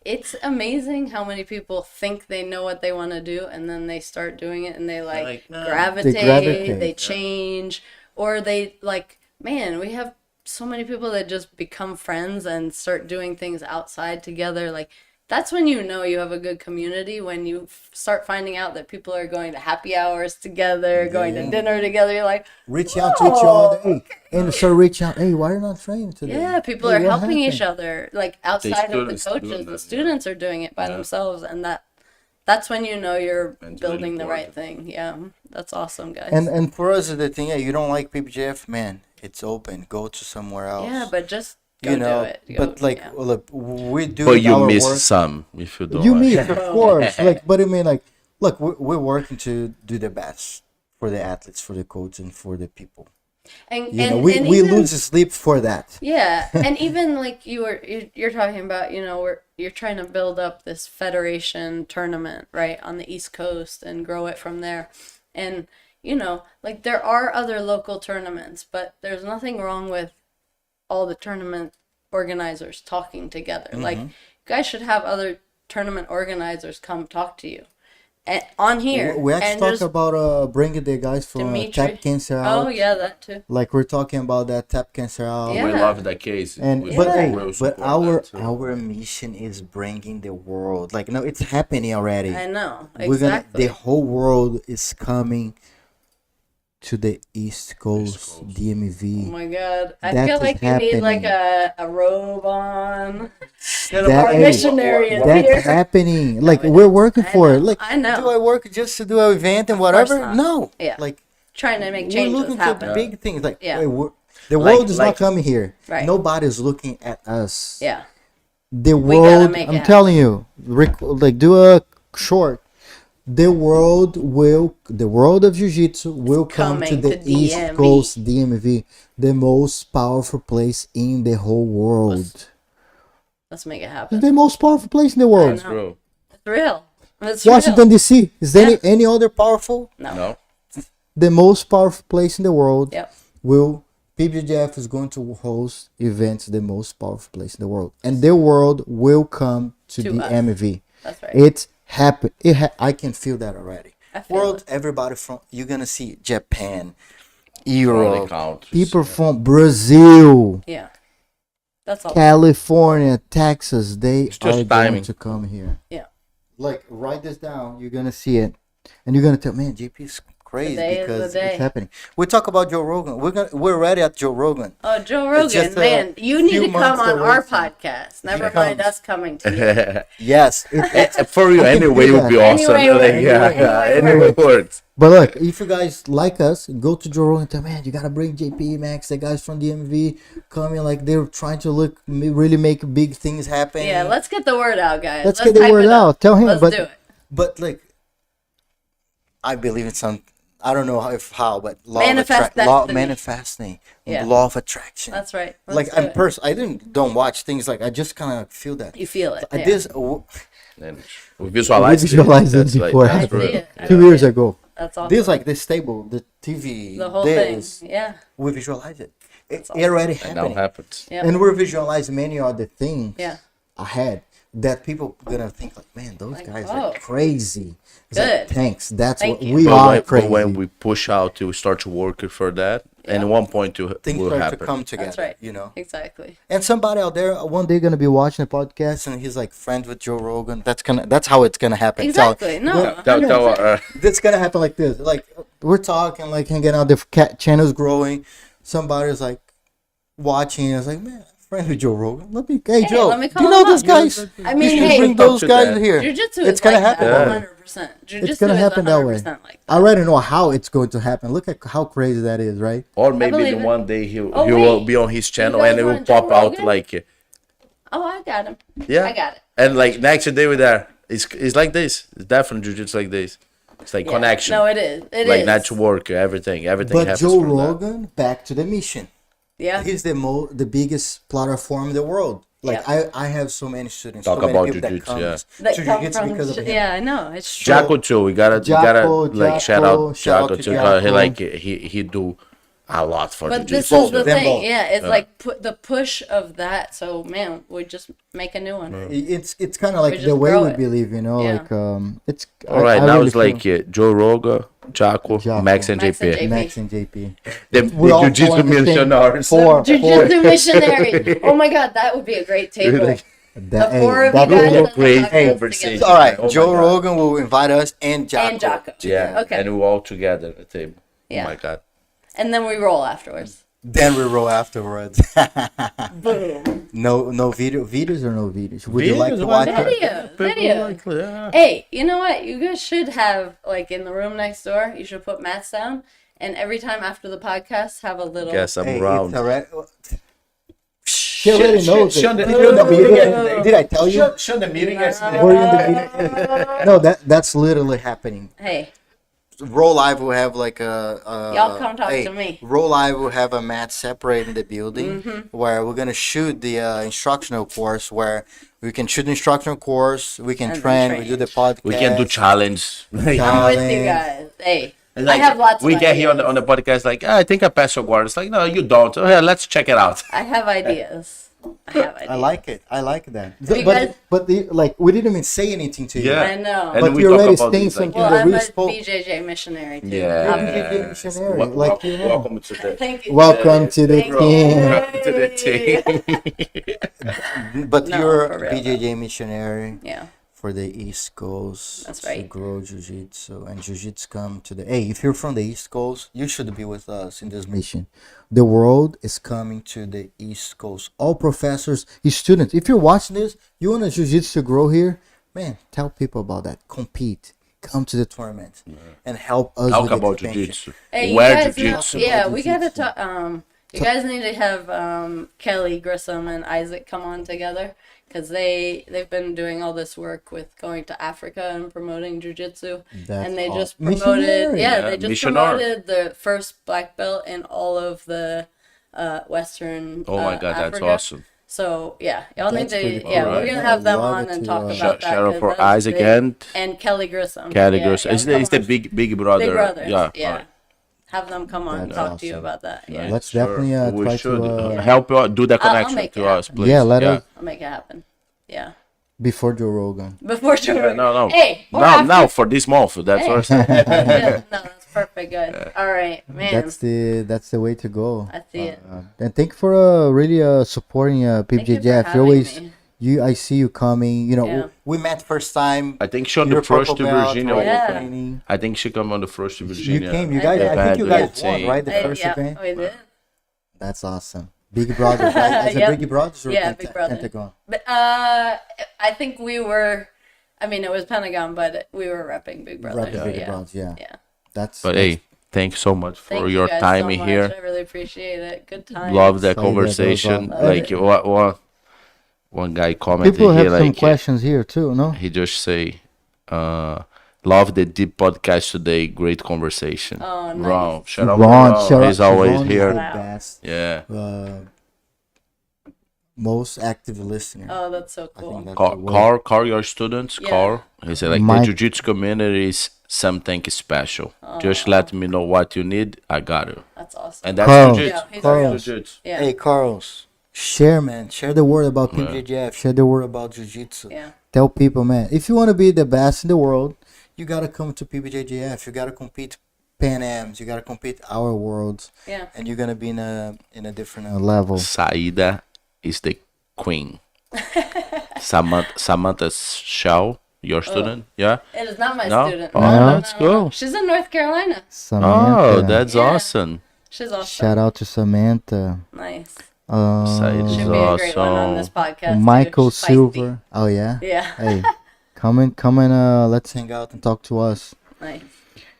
it's amazing how many people think they know what they want to do, and then they start doing it, and they Like, no. gravitate, They gravitate. they change, or they we have so many people that just become friends and start doing things outside together. Like, that's when you know you have a good community, when you start finding out that people are going to happy hours together, going to dinner together. You're like, Reach out to each other. Hey, and so reach out. Hey, why are you not training today? yeah, people Hey, are what helping each happened? other. Like, outside of the students doing coaches, that, the students are doing it by themselves, and that's when you know you're That's building really the right important. thing. Yeah, that's awesome, guys. And for us, the thing, yeah, you don't like PBJF, man. It's open. Go to somewhere else. yeah, but just go you know. do it. But like, yeah. look, we do. But you our miss work. some if you don't. You like. miss, of course. Like, but I mean, like, look, we're working to do the best for the athletes, for the coach, and for the people. and You know, and, we and we even, lose sleep for that. Yeah, and even like you're talking about, you're trying to build up this federation tournament, right, on the East Coast and grow it from there. And like, there are other local tournaments, but there's nothing wrong with all the tournament organizers talking together. Like, you guys should have other tournament organizers come talk to you on here. We actually and talk just about bringing the guys from Dimitri. Tap Cancer out. Oh yeah, that too. Like we're talking about that Tap Cancer out. Yeah. We love that case. And We but Yeah. hey, will but support our that too. our mission is bringing the world. Like, no, it's happening already. I know, We're gonna exactly. the whole world is coming to the East Coast, Coast. DMV. Oh my god. I That feel is like you need like happening. a robe on. That- Our hey, missionary is That's here. happening. Like, it we're is. working I for know. it. Like, I know. do I work just to do an event and course whatever? not. No. Yeah. Like, Trying to make we're changes looking happen. for big things. Like, Yeah. hey, The Like- world is like- not coming here. Right. Nobody's looking at us. Yeah. The gotta world, make it I'm happen. telling you, like do a short. The world of jiu-jitsu will come to coming the to East DMV. Coast DMV, the most powerful place in the whole world. Let's make it It's happen. the most powerful place in the world. know. Bro. It's real. It's Washington real. DC. Is there any other powerful? No. The most powerful place in the world Yep. will PBJJF is going to host events the most powerful place in the world, and the world will come to To the us. MV. That's right. It's happen. I can feel that already. I feel World, it. everybody from you're gonna see Japan, Only Europe, countries. people from Brazil, Yeah. That's all. California, Texas. They It's just are timing. going to come here. Yeah. Like write this down. You're gonna see it, and you're gonna tell, man, JP's crazy Today is the because day. it's happening. We talk about Joe Rogan. We're ready at Joe Rogan. Oh, Joe It's Rogan, just a man, you need few to come months on away our from- podcast. Never He mind comes. us coming to you. Yes, it, For you, I can anyway, feel would be that. awesome. Anyway Like, works. yeah, Anyway anyway works. but look, if you guys like us, go to Joe Rogan and tell, man, you gotta bring JP Max, the guys from DMV coming. Like they're trying to really make big things happen. Yeah, let's get the word out, guys. Let's get the hype word it up. out. Tell him, Let's but do it. but like, I believe in some. I don't know how, but Manifest law destiny. manifesting, Yeah. law of attraction. That's right. Let's Like do it. I don't watch things like I just kind of feel that. You feel it. I yeah. this And we visualize We visualized it That's before. Like, that's I see real. it. I 2 see years it. ago. That's awesome. This like this table, the TV, the whole this, thing. Yeah. we visualize it. It awesome. already And now happening. happens. Yeah. And we're visualizing many other things Yeah. ahead that people gonna think like, man, those Like, guys oh. are crazy. It's like, Good. thanks. That's Thank what you. we But are when, crazy. but when we push out to start to work for that, and at one point to Things will start happen. to come together. That's right. You know. Exactly. And somebody out there one day gonna be watching a podcast and he's like friends with Joe Rogan. That's how it's gonna happen. Exactly. No. That's gonna happen like this. Like we're talking, like hanging out, the channel's growing. Somebody's like watching. It's like, man, friend with Joe Rogan. Hey Joe, let me do call you know him those up. guys? I You mean, should hey, bring Talk those to guys them. here. Jiu-jitsu It's is gonna like happen. that, Yeah. 100%. Jiu-jitsu It's gonna is happen that way. 100% like that. I already know how it's going to happen. Look at how crazy that is, right? Or maybe believe in it. one day he Oh, will wait. be on his channel guys and it will want Joe pop out Rogan? like Oh, I got him. yeah. I got it. And like next day we're there. It's like this. It's definitely jiu-jitsu like this. It's like Yeah. connection. No, it is. It like is. network, everything But happens Joe from that. Rogan, back to the mission. Yeah. He's the biggest platform in the world. Like Yeah. I have so many students, Talk so many about people that jiu-jitsu, come yeah. That to come jiu-jitsu from because of him. yeah, I know. It's true. Jacko too. We gotta Jacko, like shout Jacko, out shout out Jacko to too. 'Cause Jacko. Like he do a lot for But this jiu-jitsu. is the Them thing. both. Yeah, it's like put the push of that. So man, we just make a new one. It's kind of like We the just way grow we it. believe, you know, Yeah. like it's All right, I now really it's like feel- Joe Rogan, Jacko, Jacko. Max and Max and JP. JP. Max and JP. The We all jiu-jitsu want the same missionaries. four. Jiu-jitsu missionary. Oh my god, that would be a great table. Really? That, The four of that you would guys look- that great talk about conversation. together. all right, Oh my Joe God. Rogan will invite us and Jacko. And Jacko. Yeah. Okay. And we're all together at the table. Yeah. Oh my god. And then we roll afterwards. Then we roll afterwards. Boom. no videos or no videos. Would you like Videos, to why watch not? it? Video. People Video. like, yeah. Hey, you know what? You guys should have, like, in the room next door, you should put mats down. And every time after the podcast, have a little. Guess I'm Hey, around. it's already. She already knows it. Shut the- You're in the meeting. Did I tell you? Show the meeting Were you in the meeting? No, that's literally happening. Hey, Roll Live will have like a Y'all come talk to me. Roll Live will have a mat separating the building Mm-hmm. where we're gonna shoot the instructional course where we can shoot the instructional course, we can And then train, we train. do the podcast. We can do challenge. I'm with you Challenge. guys. Hey, Like, I have lots of we get here ideas. on the podcast like, I think I passed your guard. It's like, no, you don't. Oh, yeah, let's check it out. I have ideas. I have ideas. I like it. I like that. You But guys- like we didn't even say anything to you. Yeah. I know. And But we you're talk already about saying these, like, something Well, that I'm we a spoke. BJJ missionary too. Yeah. I'm- BJJ missionary, like you know. Welcome to the Thank you. Welcome to the Thank team. Welcome to the team. But No, you're for real, BJJ missionary Yeah. for the East Coast. That's To right. grow Jiu-Jitsu and Jiu-Jitsu come to the. Hey, if you're from the East Coast, you should be with us in this mission. The world is coming to the East Coast. All professors, students. If you're watching this, you want a Jiu-Jitsu to grow here, man. Tell people about that. Compete. Come to the tournament and help us. Talk with about expansion. jiu-jitsu. Hey, you Where guys know, jiu-jitsu. yeah, we gotta Jiu-jitsu. talk. You guys need to have Kelly Grissom and Isaac come on together because they've been doing all this work with going to Africa and promoting jiu-jitsu. That's And they just awesome. promoted, Missionary. they just missionary. promoted the first black belt in all of the Western Oh my God, that's Africa. awesome. So yeah, y'all need That's pretty to. cool. Yeah, Alright. we're gonna have them Love on it and to, talk about Shout that. out 'cause for that was Isaac big. and Kelly Grissom. Kelly Yeah, Grissom. yeah, It's come the on. big brother. Big Brothers. Yeah. Yeah. alright. Have them come on and That's talk to you awesome. about that. Yeah, Let's definitely we try should to help you out, do the I'll connection make it to us, happen. please. Yeah, let us I'll make it happen. Yeah, before Joe Rogan. before Joe. Yeah, no. Hey, or Now, after. now for this month. That's Hey. what I'm saying. Yeah, no, that's perfect, guys. All right, man. That's the way to go. I see it. And thank you for really supporting Thank you for PBJJF. You having always me. I see you coming. You know, Yeah. we met first time. I think she on You're the first to purple belt, Virginia. right, Yeah. training. I think she come on the first to Virginia. You came. You I guys. did. I think you guys Yeah. won, right? The first yeah, event. we did. That's awesome. Big Brothers, right? Is Yep. it Big Brothers or Yeah, Big Brother. Pentagon? But I think we were. I mean, it was Pentagon, but we were repping Big Brother. Right, Big yeah. Brothers, yeah. Yeah. But hey, thanks so much for Thank your you guys time so much. here. I really appreciate it. Good time. Love that Sa'idah, conversation. that was Like one guy commented People have here, some like questions here too, no? he just say, "Love the deep podcast today. Great conversation." Oh, nice. Ron, shout out, Ron, Ron. shout out He's to always Ron, he's here. the Wow. best, Yeah. most active listener. Oh, that's so I cool. think that's the word. Car, your students, Yeah. Car. He said, like, Mike- the jiu-jitsu community is something special. Just let me know what you need. I got it. That's awesome. And that's Carl. jiu-jitsu. Yeah, he's That's real. jiu-jitsu. Yeah. Hey, Carlos, share, man. Share the word about PBJJF. Share the word about Jiu-Jitsu. Yeah. Tell people, man, if you want to be the best in the world, you got to come to PBJJF. You got to compete Pan Ams. You got to compete our worlds. Yeah. And you're going to be in a different level. Sa'idah is the queen. Samantha Shaw, your student, yeah? It is not my No? student. Oh, that's cool. She's in North Carolina. Samantha. Oh, that's Yeah. awesome. She's awesome. Shout out to Samantha. Nice. Sa'idah She'd is be a great one on this awesome. podcast. too. Michael She's feisty. Silver. Oh, yeah? Yeah. Hey, come and let's hang out and talk to us. Nice.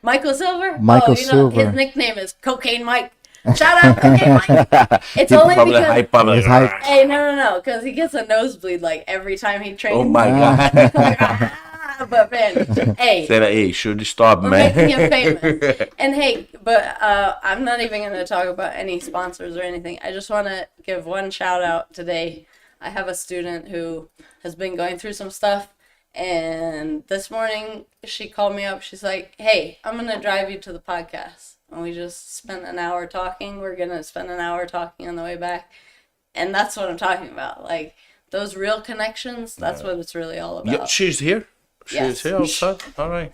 Michael Silver? Michael oh, you know, Silver. his nickname is Cocaine Mike. Shout out Cocaine Mike. It's He only probably because. hype up like, He's hype. Hey, no, because he gets a nosebleed like every time he trains. oh my Ah. god. Like, ah, but man, hey, Said, hey, should you stop, we're man? making him famous. And hey, but I'm not even going to talk about any sponsors or anything. I just want to give one shout out today. I have a student who has been going through some stuff. And this morning she called me up. She's like, hey, I'm going to drive you to the podcast. And we just spent an hour talking. We're going to spend an hour talking on the way back. And that's what I'm talking about. Like those real connections, that's what it's really all about. Yeah, she's here. She's Yes. here outside. All right.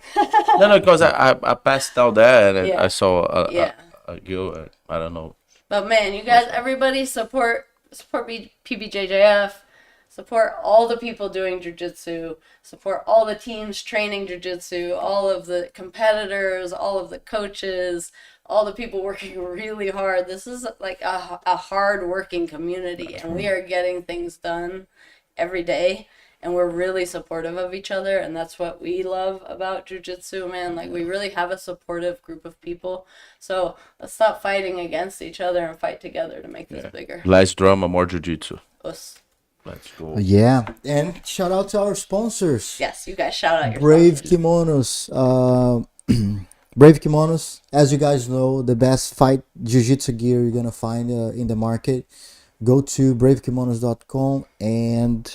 No, because I passed out there and Yeah. I saw Yeah. a girl. I don't know. But man, you guys, everybody support PBJJF. Support all the people doing jiu-jitsu. Support all the teams training jiu-jitsu. All of the competitors. All of the coaches. All the people working really hard. This is like a hard-working community, and we are getting things done every day. And we're really supportive of each other, and that's what we love about jiu-jitsu, man. Like, we really have a supportive group of people. So let's stop fighting against each other and fight together to make this bigger. Less drama, more jiu-jitsu. Us. Let's go. Yeah. And shout out to our sponsors. Yes, you guys shout out your Brave sponsors. Kimonos. Brave Kimonos, as you guys know, the best fight jiu-jitsu gear you're going to find in the market. Go to bravekimonos.com and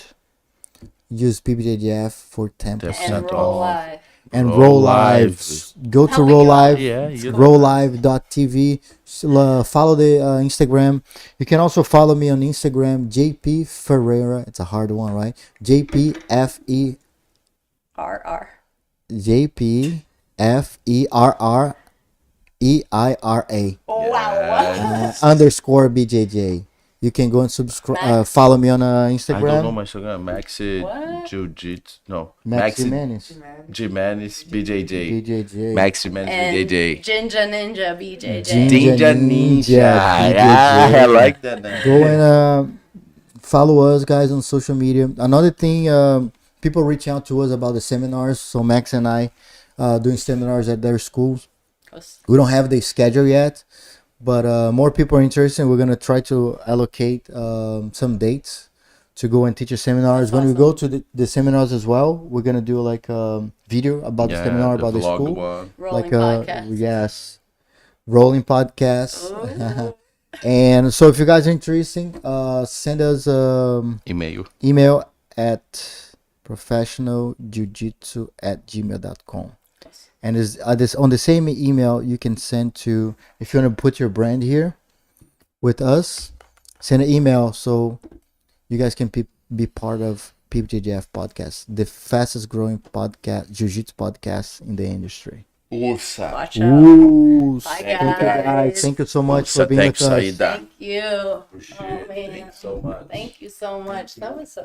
use PBJJF for 10% And roll off. live. And Roll Roll Live. Live. Go to Helping Roll you out. Live. Yeah, you know. RollLive.tv. Follow the Instagram. You can also follow me on Instagram, JP Ferreira. It's a hard one, right? JPFE. RR. JPFERREIRA. Oh, wow. Underscore BJJ. You can go and subscribe. Max. Follow me on I don't know Instagram. my Instagram. Maxi What? Jiu-Jitsu. No. Max Maxi Gimenis. Gimenis BJJ. BJJ. Maxi Gimenis And BJJ. Jinja Ninja BJJ. Ninja Ninja. BJJ. Yeah, I like that name. Go and follow us, guys, on social media. Another thing, people reach out to us about the seminars. So Max and I doing seminars at their schools. We don't have the schedule yet, but more people are interested. We're gonna try to allocate some dates to go and teach a seminars. That's When we go to the seminars as well, we're gonna do like a video about the seminar, the about the vlog school. one. Rolling Like podcast. yes, rolling podcast. Ooh. And so if you guys are interested, send us Email. email at professionaljujitsu@gmail.com. And is this on the same email you can send to, if you want to put your brand here with us, send an email so you guys can be part of PBJJF Podcast, the fastest growing podcast, jiu-jitsu podcast in the industry. Usa. Watch out. Ooh, Bye, thank you guys. guys. Thank you so much Usa, for being thanks, with us. Sa'idah. Thank you. Appreciate Oh it. man. Thanks so much. Thank you so much. That was so